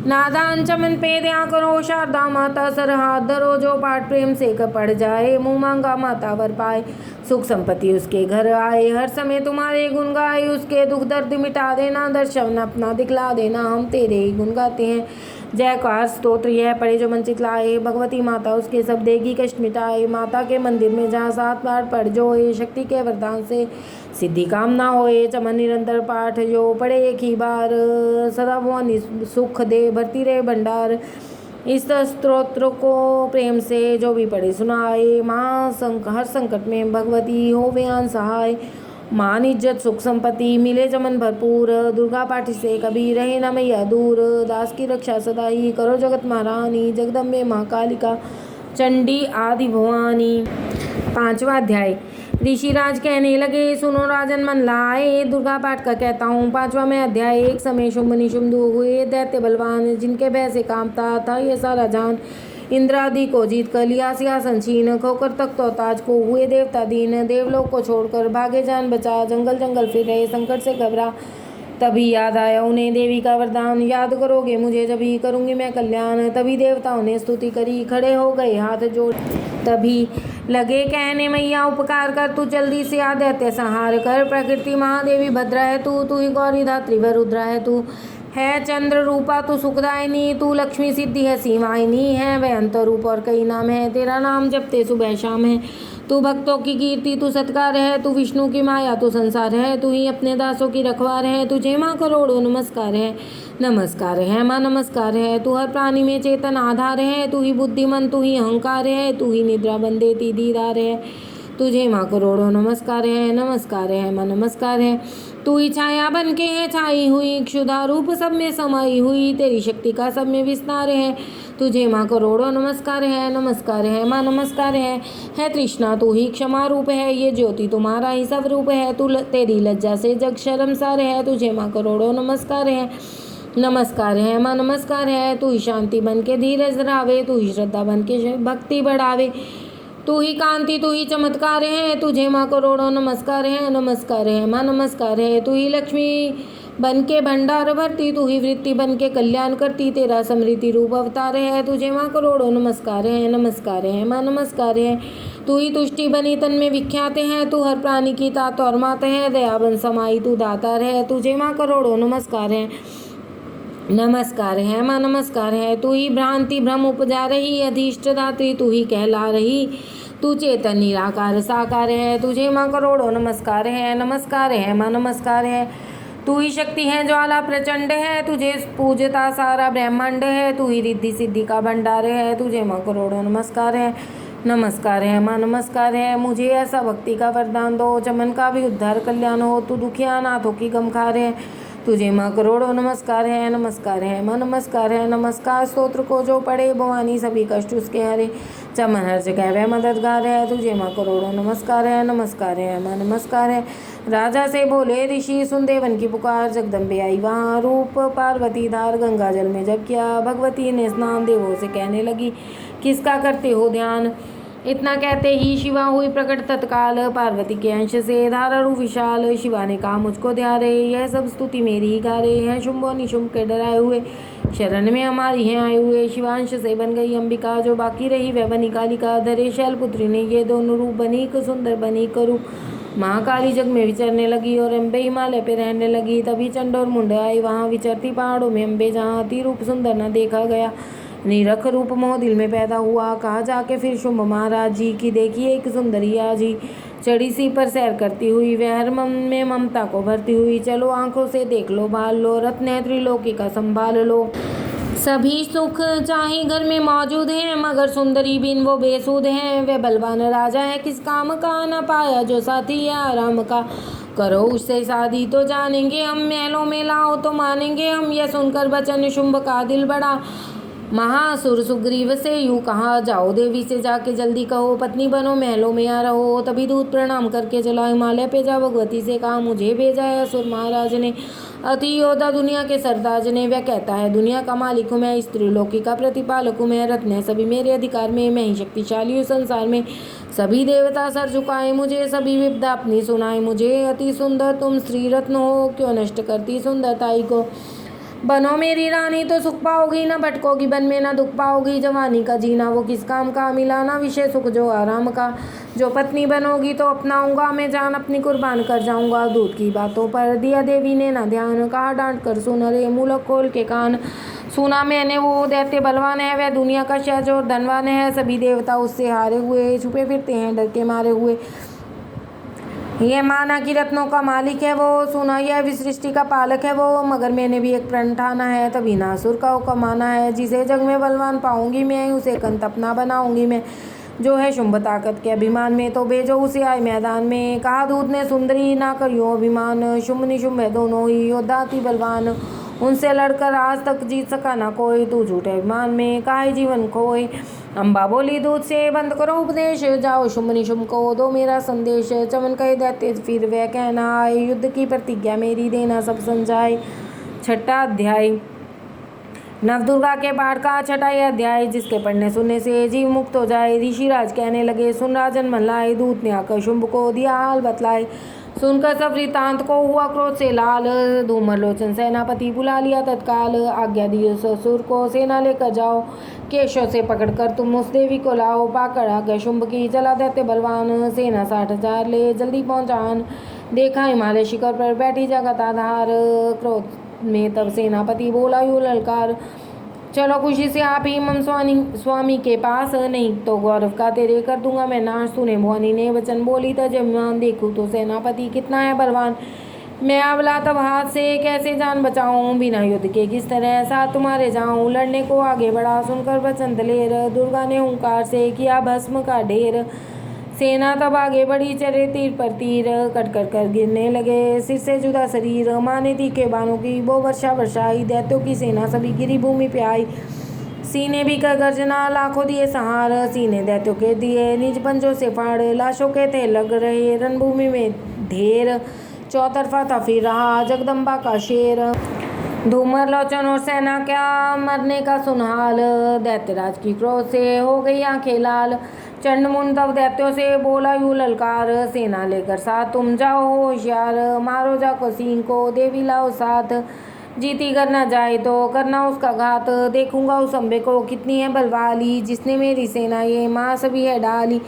नादान चमन पे दया करो, शारदा माता सर हाथ धरो, जो पाठ प्रेम से पढ़ जाए, मुँह मांगा माता वर पाए, सुख संपत्ति उसके घर आए, हर समय तुम्हारे गुण गाए, उसके दुख दर्द मिटा देना, दर्शन अपना दिखला देना। हम तेरे ही गुण गाते हैं। जयकार स्तोत्र यह पढ़े जो मन चितलाए, भगवती माता उसके सब देगी कष्ट मिटाए। माता के मंदिर में जहाँ 7 बार पढ़ जोए, शक्ति के वरदान से सिद्धि कामना होए। चमन निरंतर पाठ जो पढ़े एक ही बार, सदा भुवन सुख दे भरती रहे भंडार। इस स्तोत्र को प्रेम से जो भी पढ़े सुनाए, माँ हर संकट में भगवती हो व्यान सहाय। मान इज्जत सुख संपत्ति मिले चमन भरपूर, दुर्गा पाठ से कभी रहे न मैया दूर। दास की रक्षा सदा ही करो जगत महारानी, जगदम्बे महाकालिका चंडी आदि भवानी। 5वां अध्याय, ऋषिराज कहने लगे, सुनो राजन मन लाए, दुर्गा पाठ का कहता हूँ 5वां में अध्याय। एक समय शुंभ निशुंभ हुए दैत्य बलवान, जिनके भय से कांपता था ये सारा जान। इंद्र आदि को जीत कर लिया सिंहासन छीन, खोकर तख्त और ताज को हुए देवता दीन। देवलोक को छोड़कर भागे जान बचा, जंगल जंगल फिर रहे संकट से घबरा। तभी याद आया उन्हें देवी का वरदान, याद करोगे मुझे जब ही करूँगी मैं कल्याण। तभी देवताओं ने स्तुति करी, खड़े हो गए हाथ जोड़। तभी लगे कहने, मैया उपकार कर, तू जल्दी से आ दैत्य संहार कर। प्रकृति महादेवी भद्रा है तू ही गौरी धात्री व रुद्रा है तू। है चंद्र रूपा तू सुखदायिनी, तू लक्ष्मी सिद्धि है सीमायनी है। वह अंत रूप और कई नाम है, तेरा नाम जपते सुबह शाम है। तू भक्तों की कीर्ति तू सत्कार है, तू विष्णु की माया तू संसार है। तू ही अपने दासों की रखवार है, तुझे माँ करोड़ों नमस्कार है। नमस्कार है माँ नमस्कार है, तू हर प्राणी में चेतन आधार है। तू ही बुद्धिमन तू ही अहंकार है, तू ही निद्रा बन देती दीदार है। तुझे माँ करोड़ों नमस्कार है माँ नमस्कार है। तू ही छाया बन के है छाई हुई, क्षुधा रूप सब में समाई हुई। तेरी शक्ति का सब में विस्तार है, तुझे माँ करोड़ों नमस्कार है माँ नमस्कार है तृष्णा तू ही क्षमा रूप है, ये ज्योति तुम्हारा ही सब रूप है, तू तेरी लज्जा से जग शर्मसार है, तुझे माँ करोड़ों नमस्कार है माँ नमस्कार है, तू ही शांति बन के धीरज धरावे, तू ही श्रद्धा बन के भक्ति बढ़ावे, तू ही कांति तू ही चमत्कार है, तुझे माँ करोड़ों नमस्कार है माँ नमस्कार है, तू ही लक्ष्मी बन के भंडार भरती, तू ही वृत्ति बन के कल्याण करती, तेरा समृद्धि रूप अवतार है, तुझे माँ करोड़ों नमस्कार है माँ नमस्कार है, तू ही तुष्टि बनी तन में विख्यात है, तू हर प्राणी की तात और मात है, दयाबन समाई तू दातार है, तुझे माँ करोड़ों नमस्कार है माँ नमस्कार है, तू ही भ्रांति भ्रम उपजा रही, अधीष्ट दात्री तू ही कहला रही, तू चेतन निराकार साकार है, तुझे माँ करोड़ों नमस्कार है माँ नमस्कार है, तू ही शक्ति है ज्वाला प्रचंड है, तुझे पूजता सारा ब्रह्मांड है, तू ही रिद्धि सिद्धि का भंडार है, तुझे माँ करोड़ों नमस्कार है माँ नमस्कार है, मुझे ऐसा भक्ति का वरदान दो, चमन का भी उद्धार कल्याण हो, तू दुखिया नाथों की गमखार है, तुझे माँ करोड़ों नमस्कार है माँ नमस्कार स्तोत्र को जो पढ़े भवानी सभी कष्ट उसके हरे, चमन हर जगह वह मददगार है, तुझे माँ करोड़ों नमस्कार है माँ नमस्कार है, राजा से बोले ऋषि सुन देवन की पुकार, जगदम्बे आई वहाँ रूप पार्वती धार, गंगा जल में जब किया भगवती ने स्नान, देवों से कहने लगी किसका करते हो ध्यान, इतना कहते ही शिवा हुई प्रकट तत्काल, पार्वती के अंश से धारारू विशाल, शिवा ने कहा मुझको ध्यारे, यह सब स्तुति मेरी ही गा रहे हैं, शुंभो निशुंभ के डराए हुए शरण में हमारी हैं आए हुए, शिवांश से बन गई अंबिका, जो बाकी रही वह बनी कालिका, धरे शैलपुत्री ने ये दोनों रूप, बनी क सुंदर बनी क रूप, महाकाली जग में विचरने लगी और अम्बे हिमालय पे रहने लगी, तभी चंड और मुंड आई वहाँ विचरती पहाड़ों में अम्बे, जहाँ अति रूप सुंदर न देखा गया, निरख रूप मोह दिल में पैदा हुआ, कहा जाके फिर शुंभ महाराज जी की देखिए एक सुंदरी आजी, चढ़ी सी पर सैर करती हुई, वह हर मन में ममता को भरती हुई, चलो आंखों से देख लो भाल लो, रत्न है त्रिलोकी का संभाल लो, सभी सुख चाहे घर में मौजूद हैं, मगर सुंदरी बिन वो बेसुध हैं, वह बलवान राजा है किस काम का, न पाया जो साथी है आराम का, करो उससे शादी तो जानेंगे हम, महलों में लाओ तो मानेंगे हम, यह सुनकर बचन शुंभ का दिल बड़ा, महासुर सुग्रीव से यूं कहा, जाओ देवी से जाके जल्दी कहो, पत्नी बनो महलों में आ रहो, तभी दूत प्रणाम करके चला हिमालय पे जा, भगवती से कहा मुझे भेजा है असुर महाराज ने, अति योद्धा दुनिया के सरताज ने, वह कहता है दुनिया का मालिक हूँ मैं, इस त्रिलोकी का प्रतिपालक हूँ मैं, रत्न है सभी मेरे अधिकार में, मैं ही शक्तिशाली हूँ संसार में, सभी देवता सर झुकाए मुझे, सभी विपदा अपनी सुनाए मुझे, अति सुंदर तुम श्री रत्न हो, क्यों नष्ट करती सुंदरताई को, बनो मेरी रानी तो सुख पाओगी, न भटकोगी बन में न दुख पाओगी, जवानी का जीना वो किस काम का, मिलाना विषय सुख जो आराम का, जो पत्नी बनोगी तो अपनाऊंगा मैं जान अपनी कुर्बान कर जाऊंगा, दूध की बातों पर दिया देवी ने न ध्यान, कहा डांट कर सुन रे मूलक खोल के कान, सुना मैंने वो दैत्य बलवान है, वह दुनिया का शहज और धनवान है, सभी देवता उससे हारे हुए छुपे फिरते हैं डर के मारे हुए, ये माना कि रत्नों का मालिक है वो, सुना यह सृष्टि का पालक है वो, मगर मैंने भी एक प्रण ठाना है, तभी नासुर का हुक्म माना है, जिसे जग में बलवान पाऊंगी मैं, उसे कंत अपना बनाऊंगी मैं, जो है शुंभ ताकत के अभिमान में, तो भेजो उसे आए मैदान में, कहा दूत ने सुंदरी ना करियो अभिमान, शुंभ निशुंभ है दोनों ही योद्धा अति बलवान, उनसे लड़कर आज तक जीत सका ना कोई, तू झूठे अभिमान में काहे जीवन खोए, अम्बा बोली दूध से बंद करो उपदेश, जाओ शुंभ निशुंभ को दो मेरा संदेश, चमन कहे दैत्य फिर वह कहना आए, युद्ध की प्रतिज्ञा मेरी देना सब समझाए, छठा अध्याय, नवदुर्गा के पाठ का छठा अध्याय, जिसके पढ़ने सुनने से जीव मुक्त हो जाए, ऋषिराज कहने लगे सुन राजन मन लाए, दूत ने आकर शुंभ को दिया हाल बतलाए, सुनकर सब वृतांत को हुआ क्रोध से लाल, धूमर लोचन सेनापति बुला लिया तत्काल, आज्ञा दी ससुर को सेना लेकर जाओ, केशों से पकड़कर तुम उस देवी को लाओ, पाकर आज्ञा शुंभ की चला दैत्य बलवान, सेना 60,000 ले जल्दी पहुँचान, देखा हिमालय शिखर पर बैठी जगत आधार, क्रोध में तब सेनापति बोला यूं ललकार, चलो खुशी से आप ही मम स्वामी के पास, नहीं तो गौरव का तेरे कर दूंगा मैं नाश, तूने भवानी ने वचन बोली था जमीन, देखूँ तो सेनापति कितना है बलवान, मैं अबला तब हाथ से कैसे जान बचाऊं, बिना युद्ध के किस तरह साथ तुम्हारे जाऊं, लड़ने को आगे बढ़ा सुनकर वचन दलेर, दुर्गा ने हुंकार से किया भस्म का ढेर, सेना तब आगे बढ़ी चले तीर पर तीर, कट कर कर गिरने लगे सिर से जुदा शरीर, माने तीखे बाणों की वो वर्षा वर्षाई, दैत्यों की सेना सभी गिरी भूमि पे आई, सीने भी कर गर्जना, लाखों दिए सहार, सीने दैत्यों के दिए निज पंजों से फाड़, लाशों के थे लग रहे रणभूमि में ढेर, चौतरफा था फिर रहा जगदम्बा का शेर। धूमर लोचन और सेना क्या मरने का सुनहाल, दैत्यराज की क्रोध से हो गई आंखें लाल। चंडमुंड तब दैत्यों से बोला यूं ललकार, सेना लेकर साथ तुम जाओ होशियार, मारो जाको सीन को देवी लाओ साथ, जीती करना जाए तो करना उसका घात, देखूंगा उस अम्बे को कितनी है बलवाली, जिसने मेरी सेना ये माँ सभी है डाली।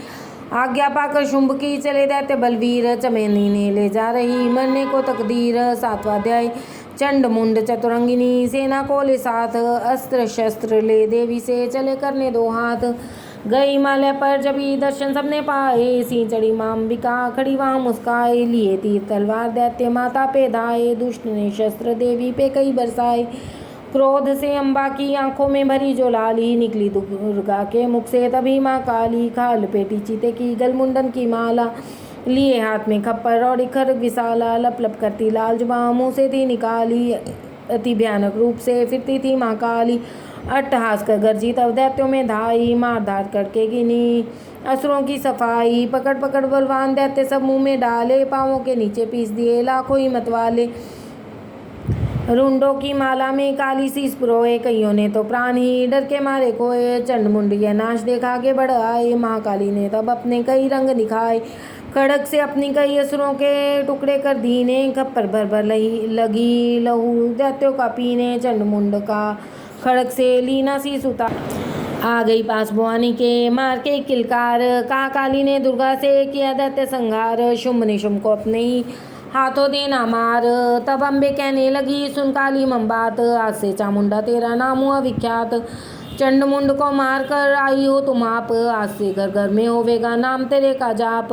आज्ञा पाकर शुंभ की चले दैत्य बलवीर, चमेली ने ले जा रही मरने को तकदीर। 7वां अध्याय। चंडमुंड चतुरंगिनी सेना को ले साथ, अस्त्र शस्त्र ले देवी से चले करने दो हाथ। गई हिमालय पर जब ही दर्शन सबने पाए, सी चढ़ी मां अंबिका खड़ी वहाँ मुस्काए, लिए तीर तलवार दैत्य माता पे धाए, दुष्ट ने शस्त्र देवी पे कई बरसाए। क्रोध से अम्बा की आंखों में भरी जो लाली, निकली दुर्गा के मुख से तभी माँ काली, खाल पेटी चीते की गलमुंडन की माला, लिए हाथ में खप्पर और खर विशाला, लप लप करती लाल जुबां मुँह से थी निकाली, अति भयानक रूप से फिरती थी माँ काली। अट्टहास कर गरजी तब दैत्यों में धाई, मार धार करके गिनी असुरों की सफाई, पकड़ पकड़ बलवान दैत्य सब मुंह में डाले, पाँवों के नीचे पीस दिए लाखों ही मतवाले। रुंडों की माला में काली सी स्पुरोए, कईयों ने तो प्राण ही डर के मारे खोए। चंडमुंड यह नाश देखा के बढ़ आए, महाकाली ने तब अपने कई रंग दिखाए, खड़ग से अपनी कई असुरों के टुकड़े कर दीने, खप्पर भर भर लगी लहू दैत्यों का पीने। चंडमुंड का खड़ग से लीना सी सुता आ गई पास भवानी के, मार के किलकार, कहा काली ने दुर्गा से किया दैत्य संहार, शुंभ ने शुंभ को अपने ही हाथों देना मार। तब अम्बे कहने लगी सुन काली मम्बात, आज से चामुंडा तेरा नाम हुआ विख्यात, चंडमुंड को मार कर आई हो तुम आप, आज से घर घर में होवेगा नाम तेरे का जाप।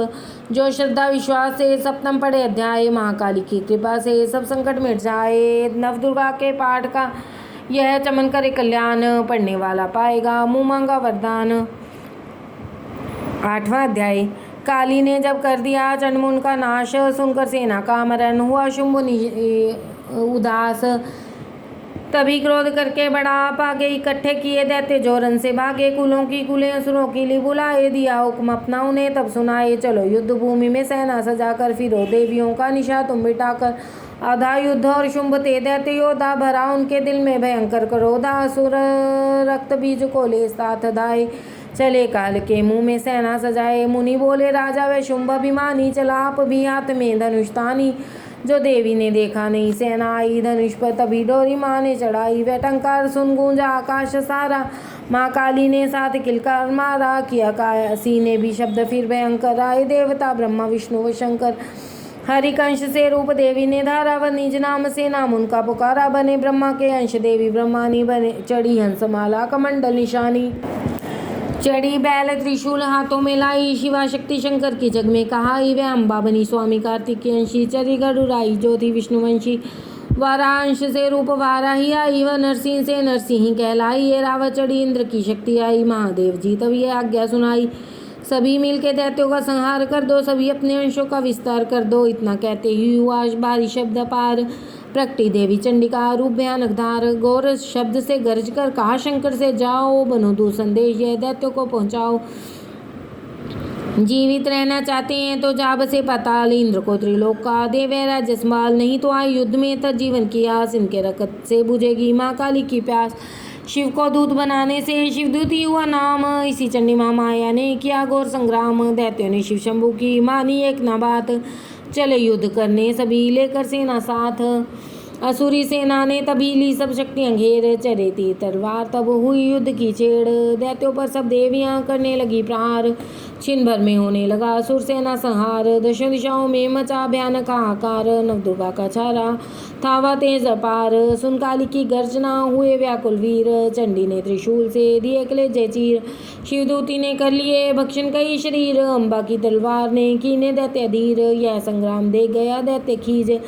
जो श्रद्धा विश्वास से सप्तम पढ़े अध्याय, महाकाली की कृपा से सब संकट मिट जाए। नवदुर्गा के पाठ का यह चमन करे कल्याण, पढ़ने वाला पाएगा मुँह मांगा वरदान। 8वां अध्याय। काली ने जब कर दिया चंडमुंड का नाश, सुनकर सेना का मरण हुआ शुंभ उदास, तभी क्रोध करके बड़ा पागे इकट्ठे किए दैत्य जोरन से भागे, कुलों की कुलें असुरों की ली बुलाए, दिया हुक्म अपना उन्हें तब सुनाए, चलो युद्ध भूमि में सेना सजाकर फिरो, देवियों का निशा तुम बिठाकर, आधा युद्ध और शुंभ ते दैत्य योद्धा, भरा उनके दिल में भयंकर क्रोधा, असुर रक्त बीज को ले साथ दाए, चले काल के मुंह में सेना सजाए। मुनि बोले राजा वे शुंभ अभिमानी, चला आप भी हाथ में धनुष तानी, जो देवी ने देखा नहीं सेना आई, धनुष पर तभी डोरी माँ ने चढ़ाई, वह टंकार सुन गूंजा आकाश सारा, माँ काली ने साथ किलकार मारा, किया काशी ने भी शब्द फिर भयंकर आए, देवता ब्रह्मा विष्णु व शंकर, हरिकंश से रूप देवी ने धारा, व निज नाम से नाम उनका पुकारा, बने ब्रह्मा के अंश देवी ब्रह्मानी, बने चढ़ी हंसमाला कमंडल निशानी, चढ़ी बैल त्रिशूल हाथों में लाई, शिवा शक्ति शंकर की जग में कहाई, वे अम्बा बनी स्वामी कार्तिक की अंशी, चरी गरुड़ाई ज्योति विष्णुवंशी, वारांश से रूप वाराही आई, व नरसिंह से नरसिंह कहलाई, ये रावत चढ़ी इंद्र की शक्ति आई, महादेव जी तब ये आज्ञा सुनाई, सभी मिलके दैत्यों का संहार कर दो, सभी अपने अंशों का विस्तार कर दो। इतना कहते ही हुआ भारी शब्द पार, प्रकटी देवी चंडिका रूप भयानक धार, गौर शब्द से गरज कर कहा शंकर से जाओ, बनो दो संदेश यह दैत्यों को पहुंचाओ, जीवित रहना चाहते हैं तो जा बसे पाताल, इंद्र को त्रिलोक का दे वह राज्य संभाल, नहीं तो आए युद्ध में तक जीवन की आस, इनके रक्त से बुझेगी माँ काली की प्यास, शिव को दूत बनाने से शिवदूती हुआ नाम, इसी चंडी माया ने किया घोर संग्राम, दैत्यों ने शिव शंभू की मानी एक न बात, चले युद्ध करने सभी लेकर सेना साथ, असुरी सेना ने तभी ली सब शक्तियां घेर, चरे तीर तलवार तब हुई युद्ध की छेड़, दैत्यों पर सब देवियां करने लगी प्रहार, छिन भर में होने लगा असुर सेना संहार, दशों दिशाओं में मचा भयानक हाहाकार, नवदुर्गा का छारा थावा तेज अपार, सुन काली की गर्जना हुए व्याकुल वीर, चंडी ने त्रिशूल से दिए कलेजे चीर, शिवदूती ने कर लिए भक्षण कई शरीर, अम्बा की तलवार ने कीने दैत्य धीर, यह संग्राम देख गया दैत्य खीज,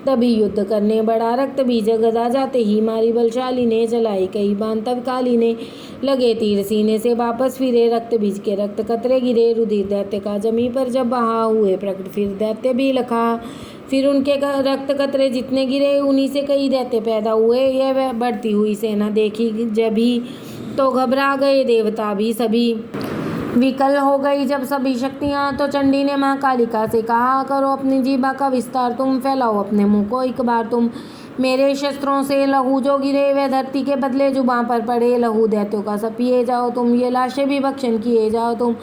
तभी युद्ध करने बड़ा रक्त बीज, गदा जाते ही मारी बलशाली ने, चलाई कई बाण तब काली ने, लगे तीर सीने से वापस फिरे, रक्त बीज के रक्त कतरे गिरे, रुधिर दैत्य का जमी पर जब बहा, हुए प्रकट फिर दैत्य भी लखा, फिर उनके रक्त कतरे जितने गिरे उन्हीं से कई दैत्य पैदा हुए, यह बढ़ती हुई सेना देखी जब ही तो घबरा गए देवता भी सभी। विकल हो गई जब सभी शक्तियाँ, तो चंडी ने माँ कालिका से कहा, करो अपनी जीभा का विस्तार तुम, फैलाओ अपने मुंह को एक बार तुम। मेरे शस्त्रों से लहू जो गिरे वह धरती के बदले जुबां पर पड़े, लहू दैत्यों का सब पिए जाओ तुम, ये लाशें भी भक्षण किए जाओ तुम।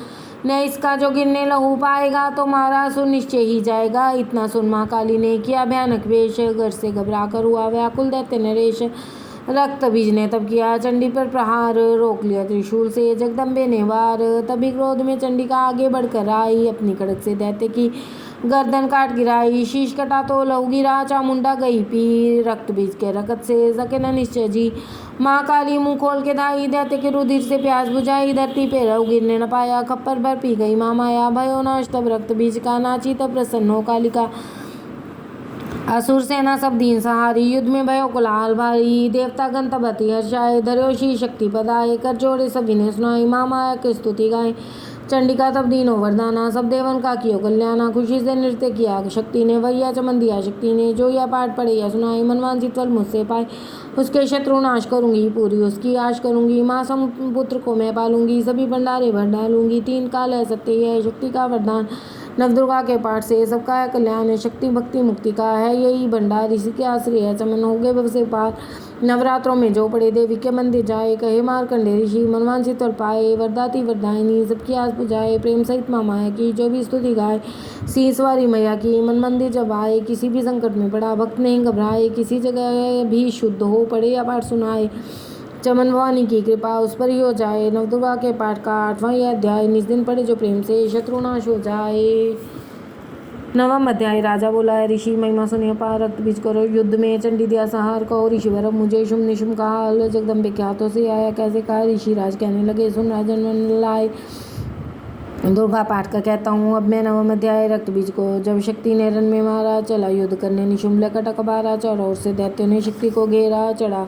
न इसका जो गिरने लहू पाएगा तो मारा सुनिश्चय ही जाएगा। इतना सुन माँ काली ने किया भयानक वेश, घर से घबरा कर हुआ व्याकुल दैत्य नरेश। रक्त बीज ने तब किया चंडी पर प्रहार, रोक लिया त्रिशूल से जगदम्बे ने वार। तभी क्रोध में चंडिका आगे बढ़कर आई, अपनी कड़क से दैत्य की गर्दन काट गिराई। शीश कटा तो लहू गिरा, चामुंडा गई पी, रक्त बीज के रकत से सके न निश्चय जी। माँ काली मुंह खोल के धाई, दैत्य के रुधिर से प्यास बुझाई। धरती पे लहू गिरने न पाया, खप्पर भर पी गई माँ माया। भयो नाश तब रक्त बीज का, नाची तब प्रसन्न हो कालिका। असुर सेना सब दीन सहारी, युद्ध में भयो कोलाहल भारी। देवता गण तब अति हर्षाए, धर्यो शी शक्ति पदाए। कर जोड़े सभी ने सुनाई, माँ माया की स्तुति गाए। चंडिका तब दीनो वरदाना, सब देवन का कियो कल्याणा। खुशी से नृत्य किया शक्ति ने, वैया चमन दिया शक्ति ने। जो या पाठ पढ़े या सुनाई, मनवांछित फल मुझसे पाए। उसके शत्रु नाश करूंगी, पूरी उसकी आश करूंगी। माँ समुपुत्र को मैं पालूंगी, सभी भंडारे भर डालूंगी। तीन काल है सत्य है शक्ति का वरदान, नवदुर्गा के पाठ से सबका है कल्याण। शक्ति भक्ति मुक्ति का है यही भंडार, इसी के आश्रय है चमन हो गए भव से पार। नवरात्रों में जो पड़े देवी के मंदिर जाए, कहे मार्कंडे ऋषि मनवांछित फल पाए। वरदाती वरदायिनी सबकी आस बुझाए, प्रेम सहित माँ माया की जो भी स्तुति गाए। सी सवारी मैया की मन मंदिर जब आए, किसी भी संकट में पड़ा भक्त नहीं घबराए। किसी जगह भी शुद्ध हो पड़े या पाठ सुनाए, चमन भवानी की कृपा उस पर ही हो जाए। नवदुर्गा के पाठ का 8वां यह अध्याय, निज दिन पढ़े जो प्रेम से शत्रुनाश हो जाए। 9वां अध्याय। राजा बोला है, ऋषि महिमा सुनिए पार, रक्त बीज करो युद्ध में चंडी दिया सहार। कहो ऋषिवर मुझे शुम निशुम का हाल, जगदम्बे के हाथों से आया कैसे कहा। ऋषि राज कहने लगे, सुन राजन मन लाए, दुर्गा पाठ का कहता हूँ अब मैं। 9वां अध्याय। रक्त बीज को जब शक्ति ने रन में मारा, चला युद्ध करने निशुम लकट अकबारा। चारों ओर से दैत्यों ने शक्ति को घेरा, चढ़ा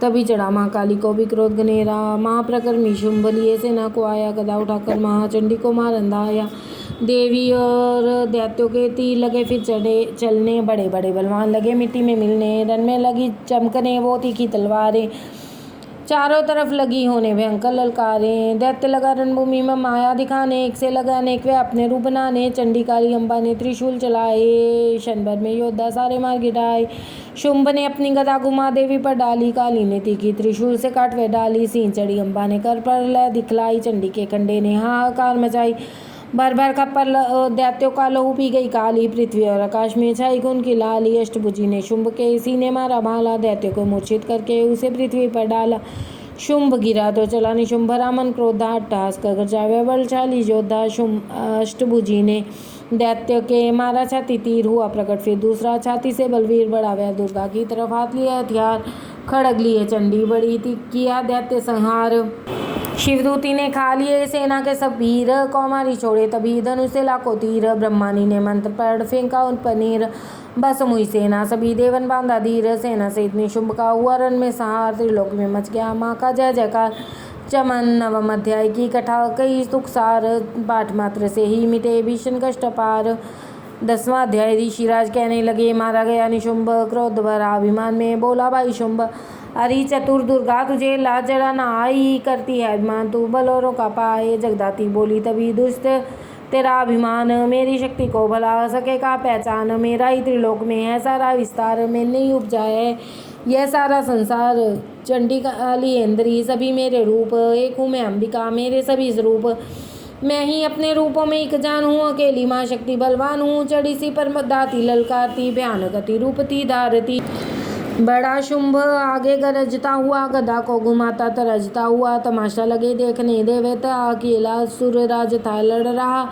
तभी चढ़ा माँ काली को भी क्रोध गनेरा। महाप्रकर्मी शुंभ लिए सेना को आया, गदा उठाकर महाचंडी को मार अंधाया। देवी और दैत्यों के तीर लगे फिर चलने, बड़े बड़े बलवान लगे मिट्टी में मिलने। रन में लगी चमकने वो तीखी तलवारें, चारों तरफ लगी होने भयंकर ललकारें। दैत्य लगा रणभूमि में माया दिखाने, एक से लगा अनेक वे अपने रूप बनाने। चंडी काली अम्बा ने त्रिशूल चलाए, क्षण भर में योद्धा सारे मार गिराए। शुंभ ने अपनी गदा घुमा देवी पर डाली, काली ने तीखी त्रिशूल से काट वे डाली। सिंह चढ़ी अम्बा ने कर पर लय दिखलाई, चंडी के खंडे ने हाहाकार मचाई। भर भर खप्पर दैत्यों का लहू पी गई काली, पृथ्वी और आकाश में छाई खून की लाली। अष्टभुजी ने शुंभ के सीने मारा भाला, दैत्य को मूर्छित करके उसे पृथ्वी पर डाला। शुंभ गिरा तो चला निशुंभ, रामन क्रोधा अट्टहास कर गरजावे बलशाली योद्धा। अष्टभुजी ने दैत्य के मारा छाती तीर, हुआ प्रकट फिर दूसरा छाती से बलवीर बढ़ा। वह दुर्गा की तरफ हाथ लिया हथियार, खड़ग लिए चंडी बड़ी थी, किया दैत्य संहार। शिवदूती ने खा लिए सेना के सब वीर, कौमारी छोड़े तभी धनुष से लाखों तीर। ब्रह्मानी ने मंत्र पढ़ फेंका उन पनीर, बस मुई सेना सभी देवन बांधा धीर। सेना से इतनी शुंभ का हुआ रण में सहार, त्रिलोक में मच गया माँ का जय जयकार। चमन 9वां अध्याय की कथा कई सुखसार, पाठ मात्र से ही मिटे भीषण कष्ट पार। 10वां अध्याय। ऋषिराज कहने लगे, मारा गया निशुंभ, क्रोध भरा अभिमान में बोला भाई शुंभ। अरे चतुर दुर्गा तुझे लाज जरा न आई, करती है अभिमान तू बलोरों का पाए। जगदाती बोली तभी दुष्ट तेरा अभिमान, मेरी शक्ति को भला सके का पहचान। मेरा ही त्रिलोक में है सारा विस्तार, मैंने ही उपजाया है यह सारा संसार। चंडी काली इंद्री सभी मेरे रूप, एक हूँ मैं अंबिका मेरे सभी स्वरूप। मैं ही अपने रूपों में एक जान हूँ, अकेली माँ शक्ति बलवान हूँ। चढ़ी सी पर दाती ललकारती, भयानक अति रूपती धारती। बड़ा शुंभ आगे गरजता हुआ, गदा को घुमाता तरजता हुआ। तमाशा लगे देखने देवता, अकेला सुरराज था लड़ रहा।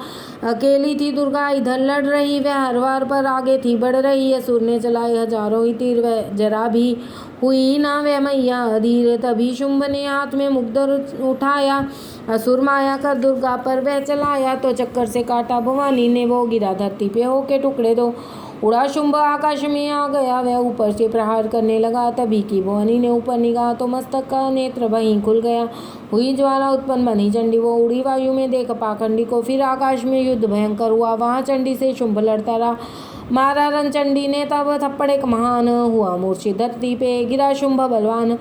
अकेली थी दुर्गा इधर लड़ रही, वह हर वार पर आगे थी बढ़ रही। असुर ने चलाए हजारों ही तीर, वह जरा भी हुई ना वह मैया अधीर। तभी शुंभ ने हाथ में मुग्धर उठाया, असुर माया कर दुर्गा पर वह चलाया। तो चक्कर से काटा भवानी ने वो, गिरा धरती पे होके टुकड़े दो। उड़ा शुंभ आकाश में आ गया, वह ऊपर से प्रहार करने लगा। तभी की भवानी ने ऊपर निगाह तो मस्तक का नेत्र वहीं खुल गया। हुई ज्वाला उत्पन्न बनी चंडी, वो उड़ी वायु में देख पाखंडी को। फिर आकाश में युद्ध भयंकर हुआ, वहाँ चंडी से शुंभ लड़ता रहा। मारा रन चंडी ने तब थप्पड़ एक महान, हुआ मूर्छित धरती पे गिरा शुंभ बलवान।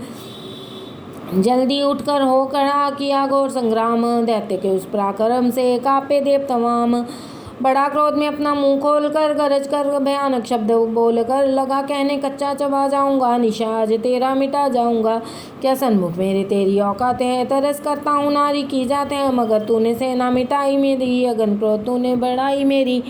जल्दी उठकर हो खड़ा किया घोर संग्राम, दैत्य के उस पराक्रम से कांपे देव तमाम। बड़ा क्रोध में अपना मुंह खोलकर गरज कर भयानक शब्द बोलकर लगा कहने कच्चा चबा जाऊंगा निशा आज तेरा मिटा जाऊंगा। क्या सन्मुख मेरे तेरी औकात है, तरस करता हूँ नारी की जाते हैं, मगर तूने सेना मिटाई मेरी, अगन क्रोध तूने बढ़ाई मेरी।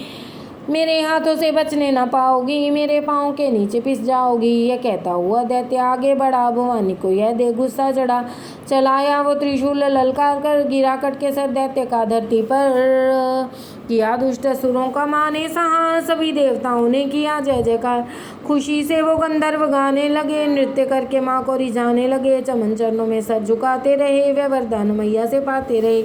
मेरे हाथों से बचने ना पाओगी, मेरे पाँव के नीचे पिस जाओगी। यह कहता हुआ दैत्य आगे बढ़ा, भवानी को यह देख गुस्सा चढ़ा। चलाया वो त्रिशूल ललकार कर, गिरा कट के सर दैत्य का धरती पर। किया दुष्ट असुरों का माने साहस, सभी देवताओं ने किया जय जयकार। खुशी से वो गंधर्व गाने लगे, नृत्य करके माँ को रिझाने लगे। चमन चरणों में सर झुकाते रहे, वे वरदान मैया से पाते रहे।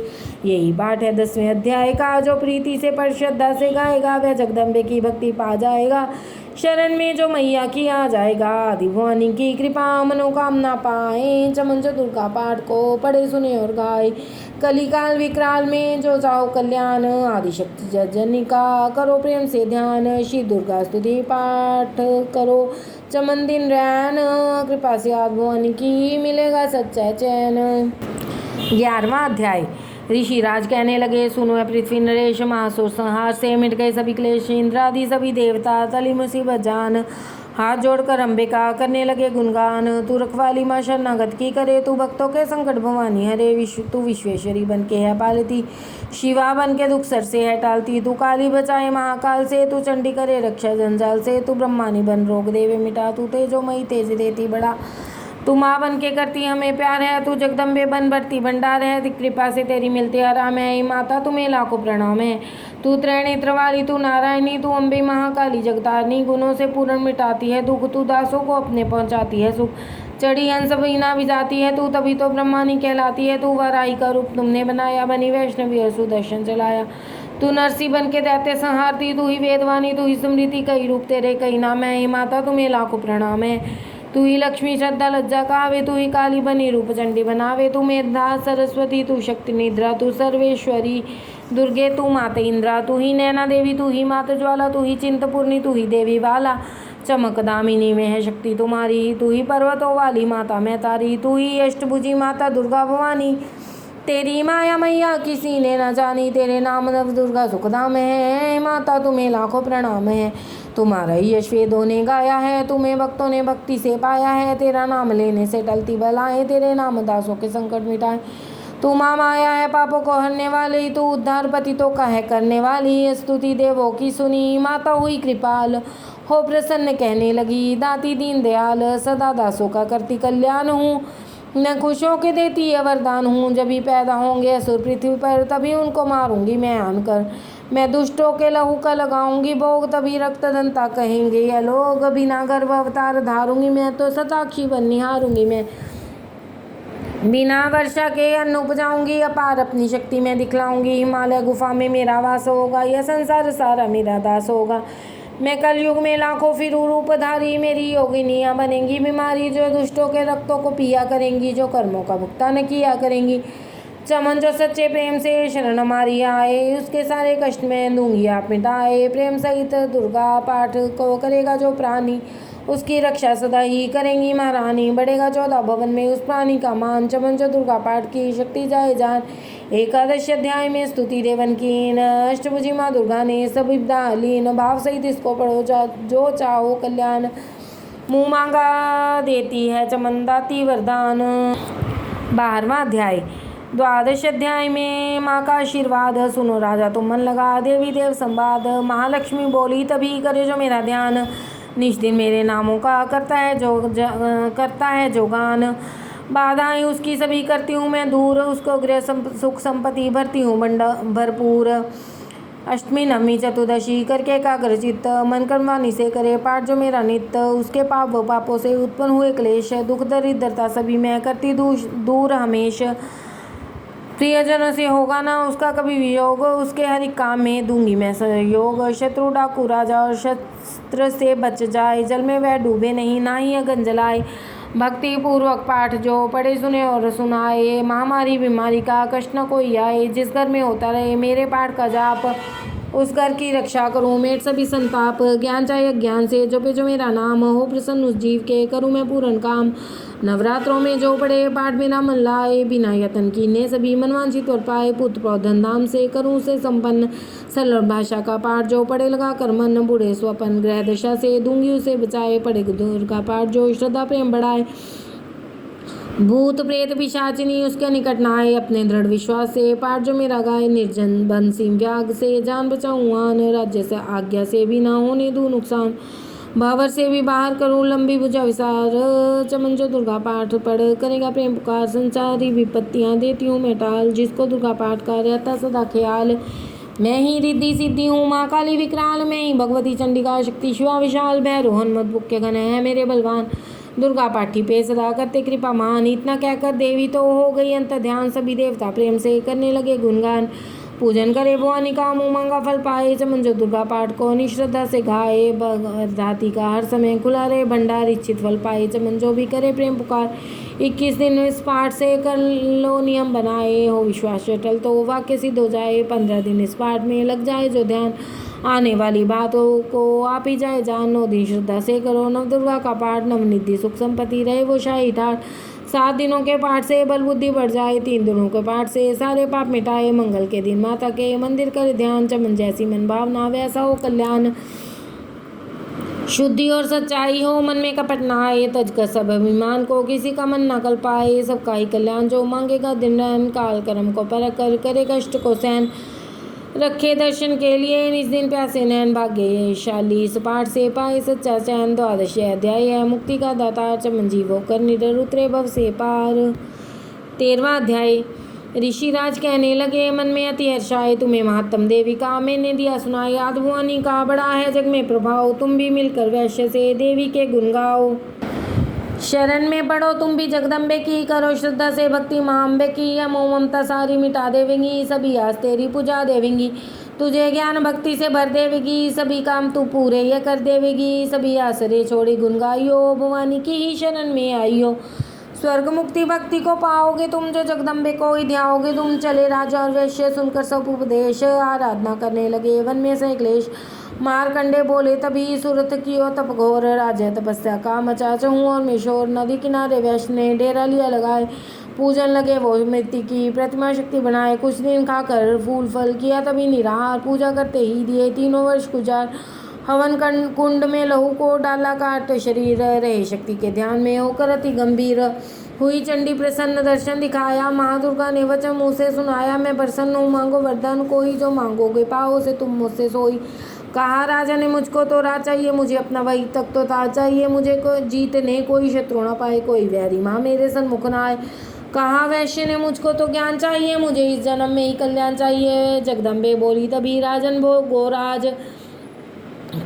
यही पाठ है 10वें अध्याय का, जो प्रीति से पर श्रद्धा से गाएगा वह जगदम्बे की भक्ति पा जाएगा। शरण में जो मैया की आ जाएगा, आदि भवानी की कृपा मनोकामना पाए। चमन चतुर का पाठ को पढ़े सुने और गाए, कलिकाल विकराल में जो चाहो कल्याण। आदिशक्ति जननी का करो प्रेम से ध्यान, श्री दुर्गा स्तुति पाठ करो चमन दिन रैन। कृपा से आदि भवानी की मिलेगा सच्चा चैन। 11वां अध्याय। ऋषिराज कहने लगे सुनो पृथ्वी नरेश, महासुर संहार से मिट गए सभी क्लेश। इंद्रादि सभी देवता तली मुसीबत जान, हाथ जोड़कर अंबिका करने लगे गुणगान। तू रखवाली माँ शरणागत की करे, तू भक्तों के संकट भवानी हरे। तू विश्वेश्वरी बन के है पालती, शिवा बन के दुख सर से है टालती। तू काली बचाए महाकाल से, तू चंडी करे रक्षा जंजाल से। तू ब्रह्मानी बन रोग देवे मिटा, तू तेजोमयी तेज देती बड़ा। तू माँ बन के करती हमें प्यार है, तू जगदम्बे बन भरती भंडार है। कृपा से तेरी मिलती आराम है, माता तुम्हें लाखों प्रणाम है। तू त्रिनेत्र वाली, तू नारायणी, तू अम्बे महाकाली जगतारनी। गुणों से पूर्ण मिटाती है दुख, तू दासों को अपने पहुँचाती है सुख। चढ़ी हंस वीणा बिजाती है तू, तभी तो ब्रह्मानी कहलाती है। तू वराई का रूप तुमने बनाया, बनी वैष्णवी और सुदर्शन चलाया। तू नरसी बन के दैत्य संहारती, तू ही वेदवानी, तू ही स्मृति, कई रूप तेरे कई नाम है। माता तुम्हें लाखों प्रणाम है। तू ही लक्ष्मी श्रद्धा लज्जा कावे, तू ही काली बनी रूप चंडी बनावे। तू मेधा सरस्वती, तू शक्ति निद्रा, तू सर्वेश्वरी दुर्गे, तू माता इंद्रा। तू ही नैना देवी, तू ही माता ज्वाला, तू ही चिंतपूर्णी, तू ही देवी बाला। चमक दामिनी में है शक्ति तुम्हारी, तू ही पर्वतों वाली माता मैं तारी। तू ही अष्टभुजी माता दुर्गा भवानी, तेरी माया मैया किसी ने न जानी। तेरे नाम नव दुर्गा सुखधाम है, माता तुम्हें लाखों प्रणाम है। तुम्हारा ही यश वेदों ने गाया है, तुम्हें भक्तों ने भक्ति से पाया है। तेरा नाम लेने से टलती बलाएं, तेरे नाम दासों के संकट मिटाए। तू माँ माया है पापों को हरने वाली, तू उद्धार पतितों का है करने वाली। स्तुति देवों की सुनी, माता हुई कृपाल, हो प्रसन्न कहने लगी दाती दीन दयाल। सदा दासों का करती कल्याण हूँ, मैं खुशियों के देती है वरदान हूँ। जब भी पैदा होंगे असुर पृथ्वी पर, तभी उनको मारूंगी मैं आनकर। मैं दुष्टों के लहू का लगाऊंगी भोग, तभी रक्त दंता कहेंगे यह लोग। बिना गर्भ अवतार धारूंगी मैं, तो सताक्षी बन निहारूंगी मैं। बिना वर्षा के अन्न उपजाऊंगी, अपार अपनी शक्ति में दिखलाऊंगी। हिमालय गुफा में मेरा वास होगा, यह संसार सारा मेरा दास होगा। मैं कलयुग में लाखों फिर रूपधारी, मेरी योगिनियाँ बनेंगी बीमारी। जो दुष्टों के रक्तों को पिया करेंगी, जो कर्मों का भुगतान किया करेंगी। चमन जो सच्चे प्रेम से शरण हमारी आए, उसके सारे कष्ट में दूंगी आप मिटाए। प्रेम सहित दुर्गा पाठ को करेगा जो प्राणी, उसकी रक्षा सदा ही करेंगी महारानी। बढ़ेगा 14 भवन में उस प्राणी का मान, चमन जो दुर्गा पाठ की शक्ति जाए जान। 11 अध्याय में स्तुति देवन कीन, अष्टभुजी माँ दुर्गा ने सब विद्या लीन। भाव सहित इसको पढ़ो जो चाहो कल्याण, मुँह मांगा देती है चमन दाती वरदान। 12वां अध्याय। 12 अध्याय में माँ का आशीर्वाद सुनो राजा तुम मन लगा। देवी देव संवाद, महालक्ष्मी बोली तभी करे जो मेरा ध्यान। निज दिन मेरे नामों का करता है जो गान। बाधाएं उसकी सभी करती हूँ मैं दूर, उसको गृह सुख संपत्ति भरती हूँ भरपूर। अष्टमी नवमी चतुर्दशी करके एकाग्र चित्त, मन कर्मवाणी से करे पाठ जो मेरा नित्य। उसके पापों से उत्पन्न हुए क्लेश, दुख दरिद्रता सभी मैं करती दूर हमेश। प्रियजनों से होगा ना उसका कभी वियोग, उसके हर एक काम में दूंगी मैं सहयोग। शत्रु डाकू राजा और शस्त्र से बच जाए, जल में वह डूबे नहीं ना ही अगन जलाए। भक्ति पूर्वक पाठ जो पढ़े सुने और सुनाए, महामारी बीमारी का कष्ट न कोई आए। जिस घर में होता रहे मेरे पाठ का जाप, उस घर की रक्षा करूँ, मेट सभी संताप ज्ञान चाहे अज्ञान से, जपे जो मेरा नाम हो प्रसन्न उस जीव के, करूँ मैं पूर्ण काम। नवरात्रों में जो पड़े पाठ मेरा मन लाए, बिना यतन कीने सभी मनवांछित वर पाए। पुत्र प्रौधन धाम से करूँ से संपन्न, सरल भाषा का पाठ जो पढ़े लगा कर मन, बूढ़े स्वपन ग्रह दशा से दूंगी उसे बचाए। पढ़े दुर्गा पाठ जो श्रद्धा प्रेम बढ़ाए, भूत प्रेत पिशाचिनी उसके निकट न आए। अपने दृढ़ विश्वास से पाठ जो मेरा गाए, निर्जन बंसीम व्याग से जान बचाऊँ आन, राज्य से आज्ञा से भी ना होने दूँ नुकसान। बावर से भी बाहर करूँ लंबी भुजा विसार, चमन जो दुर्गा पाठ पढ़ करेगा प्रेम पुकार। संसारी विपत्तियाँ देती हूँ मैं टाल, जिसको दुर्गा पाठ का रहता सदा ख्याल। मैं ही रिद्धि सिद्धि हूँ माँ काली विकराल, मैं ही भगवती चंडिका शक्ति शिवा विशाल। भैरव हनुमत मुख्य घन है मेरे बलवान, दुर्गा पाठी पे सदा करते कृपा मान। इतना कहकर देवी तो हो गई अंत ध्यान, सभी देवता प्रेम से करने लगे गुणगान। पूजन करे भवानी का मुँह मांगा फल पाए, चमन जो दुर्गा पाठ को निश्रद्धा से गाए। जाति का हर समय खुला रहे भंडार, इच्छित फल पाए चमन जो भी करे प्रेम पुकार। 21 दिन इस पाठ से कर लो नियम बनाए, हो विश्वास अटल तो वाक्य सिद्ध हो जाए। 15 दिन इस पाठ में लग जाए जो ध्यान, आने वाली बातों को आप ही जाए जान। 9 दिन श्रद्धा से करो नव दुर्गा का पाठ, नवनिधि सुख संपत्ति रहे वो शाही ठाठ। 7 दिनों के पाठ से बल बुद्धि बढ़ जाए, 3 दिनों के पाठ से सारे पाप मिटाए। मंगल के दिन माता के मंदिर करे ध्यान, चमन जैसी मन भावना वैसा हो कल्याण। शुद्धि और सच्चाई हो मन में कपट न आए, तज कर सब अभिमान को किसी का मन न कल पाए। सबका ही कल्याण जो मांगेगा दिन रैन, काल कर्म को परख कर करे कष्ट को सहन। रखे दर्शन के लिए निज दिन प्यासे नैन, भाग्यशाली इस पाठ से पाए सच्चा चैन। 12 अध्याय है मुक्ति का दाता, चमन जीवो कर निडर उतरे भव से पार। 13वां अध्याय। ऋषिराज कहने लगे मन में अति हर्षाए, तुम्हें महात्म देवी का मैंने दिया सुनाई। आदि भुवनी का बड़ा है जग में प्रभाव, तुम भी मिलकर वैश्य से देवी के गुण गाओ। शरण में पढ़ो तुम भी जगदम्बे की, करो श्रद्धा से भक्ति माँ अम्बे की। यह मोह ममता सारी मिटा देवेंगी, सभी आज तेरी पूजा देवेंगी। तुझे ज्ञान भक्ति से भर देवेगी, सभी काम तू पूरे ये कर देवेगी। सभी आसरे छोड़ी गुण गाइयो, भवानी की ही शरण में आइयो। स्वर्ग मुक्ति भक्ति को पाओगे तुम, जो जगदम्बे को ही ध्याओगे तुम। चले राजा और वैश्य सुनकर सब उपदेश, आराधना करने लगे वन में से क्लेश। मारकंडे बोले तभी सुरत कियो तप घोर, राजा तपस्या का मचा चहूँ और में शोर। नदी किनारे वैश्य ने डेरा लिया लगाए, पूजन लगे वो मृत्यु की प्रतिमा शक्ति बनाए। कुछ दिन खाकर फूल फल किया तभी निराहार, पूजा करते ही दिए 3 वर्ष गुजार। हवन कुंड में लहू को डाला काट, शरीर रहे शक्ति के ध्यान में होकर अति गंभीर। हुई चंडी प्रसन्न दर्शन दिखाया, महादुर्गा ने वचन मुँह से सुनाया। मैं प्रसन्न हूँ मांगो वरदान कोई, जो मांगोगे पाओ से तुम मुझसे सोई। कहा राजा ने मुझको तो राज चाहिए, मुझे अपना वही तक तो ताज चाहिए। मुझे को जीतने कोई शत्रु न पाए, कोई वैरी माँ मेरे सन्मुख न आए। कहा वैश्य ने मुझको तो ज्ञान चाहिए, मुझे इस जन्म में ही कल्याण चाहिए। जगदम्बे बोली तभी राजन गोराज,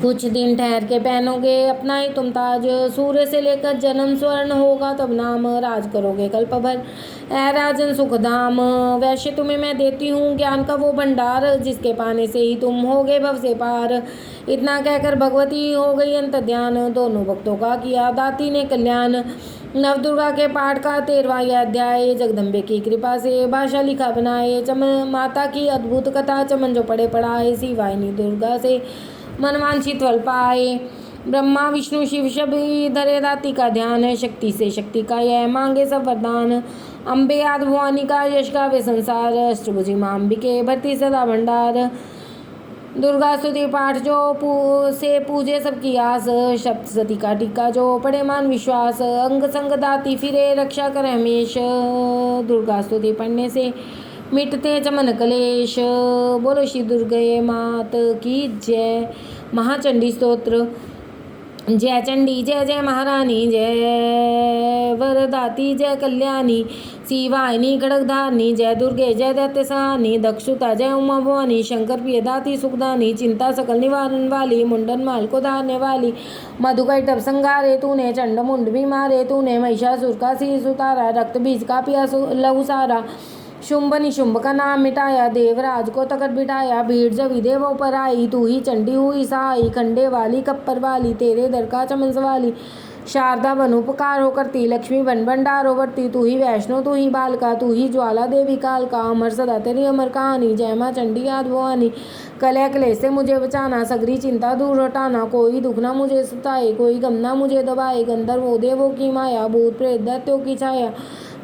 कुछ दिन ठहर के पहनोगे अपना ही तुम ताज। सूर्य से लेकर जन्म स्वर्ण होगा तब नाम, राज करोगे कल्प भर ऐ राजन सुखधाम। वैश्य तुम्हें मैं देती हूँ ज्ञान का वो भंडार, जिसके पाने से ही तुम होगे भव से पार। इतना कहकर भगवती हो गई अंत ध्यान, दोनों भक्तों का किया दाती ने कल्याण। नवदुर्गा के पाठ का 13वां अध्याय। जगदम्बे की कृपा से भाषा लिखा बनाए, चमन माता की अद्भुत कथा। चमन जो पढ़े पढ़ाए, शिवायनी दुर्गा से मनवांछित फल पाए। ब्रह्मा विष्णु शिव सभी धरे दाती का ध्यान है, शक्ति से शक्ति का यह मांगे सब वरदान। अम्बे आदि भवानी का यश गावे संसार, अष्टभुजी माँ अम्बिके भरती सदा भंडार। दुर्गा स्तुति पाठ जो से पूजे सबकी आस, सप्तशती का टीका जो पढ़े मान विश्वास। अंग संग दाती फिरे रक्षा कर हमेश, दुर्गा स्तुति पढ़ने से मिटते चमन कलेश। बोलो श्री दुर्गे मात की जय। महाचंडी स्तोत्र। जय चंडी जय जय महारानी, जय वरदाती जय कल्याणी। शिवायनी खड़गधारणी, जय दुर्गे जय दैत्य सहानी। दक्षुता जय उमा भवानी, शंकर प्रिय दाती सुखदानी। चिंता सकल निवारण वाली, मुंडन माल को धारने वाली। मधुकैटभ संघारे तूने, चंड मुंड भी मारे तूने। महिषासुर का शीश उतारा, रक्त बीज का पिया लहू सारा। शुंभ निशुंभ का नाम मिटाया, देवराज को तकट बिठाया, भीड़ जब देवों पर आई, तू ही चंडी हुई सहाई, खंडे वाली कप्पर वाली, तेरे दर का चमन सवाली, शारदा बन उपकार हो करती, लक्ष्मी बन भंडारो भरती, तू ही वैष्णो तू ही बालका, तू ही ज्वाला देवी काल का, अमर सदा तेरी अमर कहानी, जय माँ चंडी याद भवानी, कलह क्लेश से मुझे बचाना, सगरी चिंता दूर हटाना, कोई दुख ना मुझे सताए, कोई गम ना मुझे दबाए, गंधर्वों देवों की माया, भूत प्रेत दैत्यों की छाया,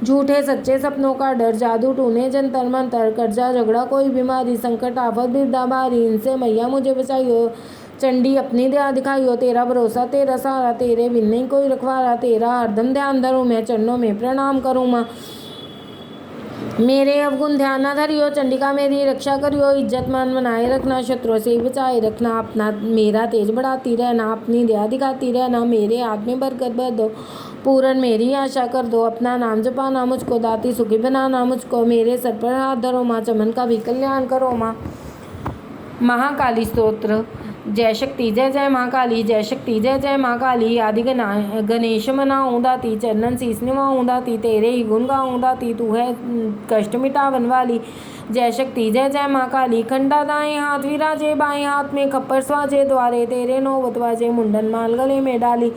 झूठे सच्चे सपनों का डर, जादू टूने जंतर मंतर, कर्जा झगड़ा कोई बीमारी, संकट आफत बिरदा भारी, इनसे मैया मुझे बचाइयो, चंडी अपनी दया दिखाइयो, तेरा भरोसा तेरा सहारा, तेरे बिन नहीं कोई रखवारा, तेरा हरदम ध्यान धरूं मैं, चरणों में प्रणाम करूं माँ, मेरे अवगुण ध्यान न धरियो, चंडिका मेरी रक्षा करियो, इज्जत मान बनाए रखना, शत्रुओं से बचाए रखना, अपना मेरा तेज बढ़ाती रहना, अपनी दया दिखाती रहना, मेरे हाथ में बरकत भर दो, पूरन मेरी आशा कर दो, अपना नाम जपाना मुझको, दाती सुखी बनाना मुझको, मेरे सर पर हाथ धरो माँ, चमन का भी कल्याण करो माँ। महाकाली स्तोत्र। जय शक्ति जय जय महाकाली, जय शक्ति जय जय महाकाली, आदि गणेश मनाऊं दाती, चरणन शीस निभाऊं दाती, तेरे ही गुण गाऊं दाती, तू है कष्ट मिटावन वाली, जय शक्ति जय जय महाकाली, खंडा दाएं हाथ विराजे, बाएं हाथ में खप्पर स्वाजे, द्वारे तेरे नौबत वाजे, मुंडन माल गले में डाली,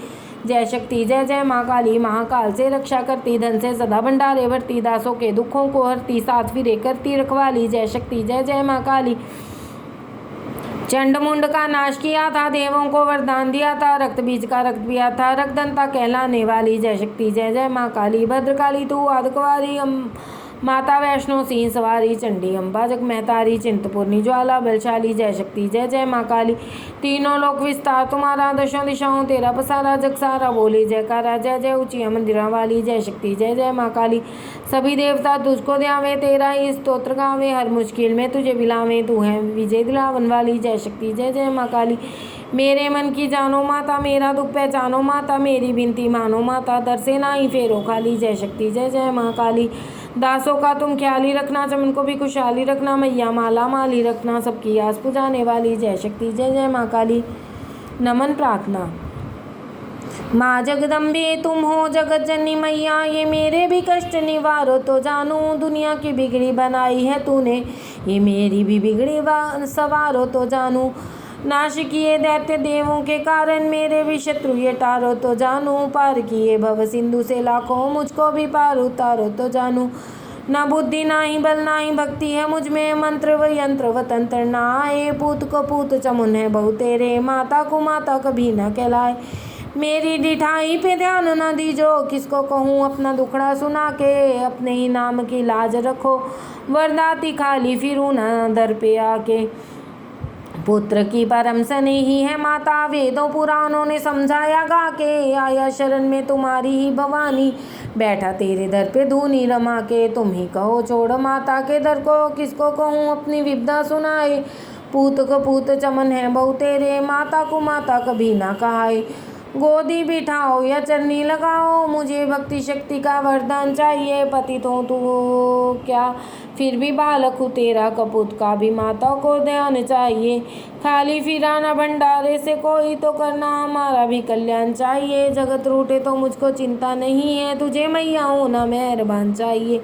जय शक्ति जय जय महाकाली, महाकाल से रक्षा करती, धन से सदा भंडारे भरती, दासों के दुखों को हरती, साथ फिरे करती रखवाली, जय शक्ति जय जय महाकाली, चंड मुंड का नाश किया था, देवों को वरदान दिया था, रक्त बीज का रक्त पिया था, रक्तदंता कहलाने वाली, जय शक्ति जय जय माँ काली, भद्रकाली तू आदकवारी, माता वैष्णो सिंह सवारी, चंडी अम्बा जग महतारी, चिंतपूर्णी ज्वाला बलशाली, जय शक्ति जय जय माँ काली, तीनों लोक विस्तार तुम्हारा, दशों दिशाओं तेरा पसारा, जग सारा बोले जयकारा, जय जय ऊंचिया मंदिरा वाली, जय शक्ति जय जय माँ काली, सभी देवता तुझको ध्यावे, तेरा ही स्तोत्र गावे, हर मुश्किल में तुझे बिलावे, तू है विजय दिलावन वाली, जय शक्ति जय जय माँ काली, मेरे मन की जानो माता, मेरा दुख पहचानो माता, मेरी बिनती मानो माता, दर से ना ही फेरो खाली, जय शक्ति जय जय माँ काली, दासों का तुम ख्याल ही रखना, चमन को भी खुशहाली रखना, मैया माला माली रखना, सबकी आस पुजाने वाली, जय शक्ति जय जय माँ काली। नमन प्रार्थना। माँ जगदम्बे तुम हो जगत जननी मैया, ये मेरे भी कष्ट निवारो तो जानू, दुनिया की बिगड़ी बनाई है तूने, ये मेरी भी बिगड़ी सवारो तो जानू, नाश किए दैत्य देवों के कारण, मेरे भी शत्रु ये टारो तो जानू, पार किए भव सिंधु से लाखों, मुझको भी पार उतारो तो जानू, ना बुद्धि ना ही बल ना ही भक्ति है मुझ में, मंत्र व यंत्र व तंत्र ना आए, पूत को पूत चमुन है बहु तेरे, माता को माता कभी न कहलाए, मेरी डिठाई पे ध्यान न दीजो, किसको कहूँ अपना दुखड़ा सुना के, अपने ही नाम की लाज रखो, वरदाती खाली फिरूँ न दर पे आके, पुत्र की परम स्नेही है माता, वेदों पुराणों ने समझाया गा के, आया शरण में तुम्हारी ही भवानी, बैठा तेरे दर पे धूनी रमा के, तुम ही कहो छोड़ माता के दर को, किसको कहूँ अपनी विपदा सुनाए, पूत को पूत चमन है बहु तेरे, माता को माता कभी ना कहाए, गोदी बिठाओ या चरनी लगाओ, मुझे भक्ति शक्ति का वरदान चाहिए, पतित हो तू क्या फिर भी बालक हूँ तेरा, कपूत का भी माता को ध्यान चाहिए, खाली फिराना भंडारे से कोई तो करना, हमारा भी कल्याण चाहिए, जगत रूठे तो मुझको चिंता नहीं है, तुझे मैया होना मेहरबान चाहिए,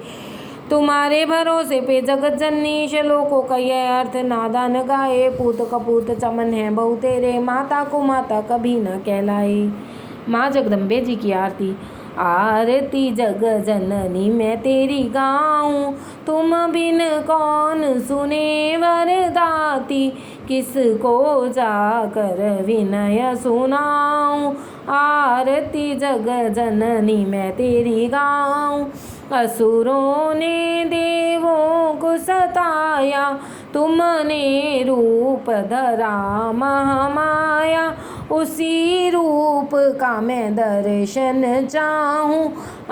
तुम्हारे भरोसे पे जगत जननी, श्लोकों का यह अर्थ नादान गाए, पूत कपूत चमन है बहु तेरे, माता को माता कभी न कहलाए। माँ जगदम्बे जी की आरती। आरती जग जननी मैं तेरी गाऊं, तुम बिन कौन सुने वरदाती, किसको जाकर विनय सुनाऊं, आरती जग जननी मैं तेरी गाऊं, असुरों ने देवों को सताया, तुमने रूप धरा महामाया, उसी रूप का मैं दर्शन चाहूं,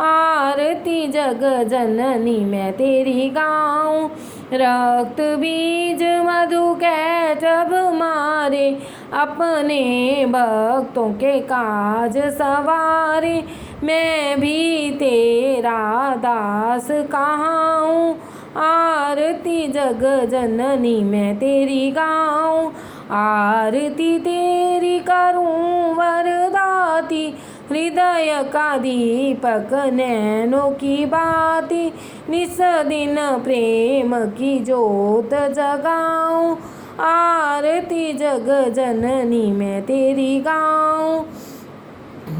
आरती जग जननी मैं तेरी गाऊं, रक्त बीज मधु कैटभ मारे, अपने भक्तों के काज सवारे, मैं भी तेरा दास कहाँ हूँ, आरती जग जननी मैं तेरी गाऊं, आरती तेरी करूं वरदाती, हृदय का दीपक नैनों की बाती, निस दिन प्रेम की जोत जगाऊं। आरती जग जननी मैं तेरी गाऊं।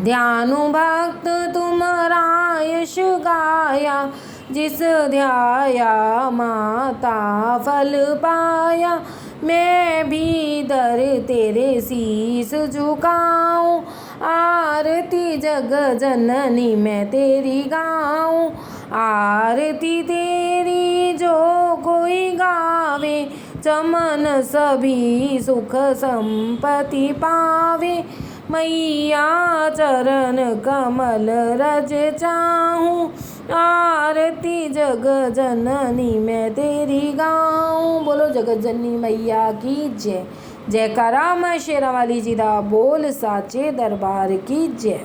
ध्यानु भक्त तुम्हारा यश गाया, जिस ध्याया माता फल पाया। मैं भी दर तेरे शीस झुकाऊं। आरती जग जननी मैं तेरी गाऊं। आरती तेरी जो कोई गावे, चमन सभी सुख संपत्ति पावे। मैया चरण कमल रज चाहूं। आरती जग जननी मैं तेरी गाऊं। बोलो जगत जननी मैया की जय। जयकारा मैं शेरावाली जी दा बोल, साचे दरबार की जय।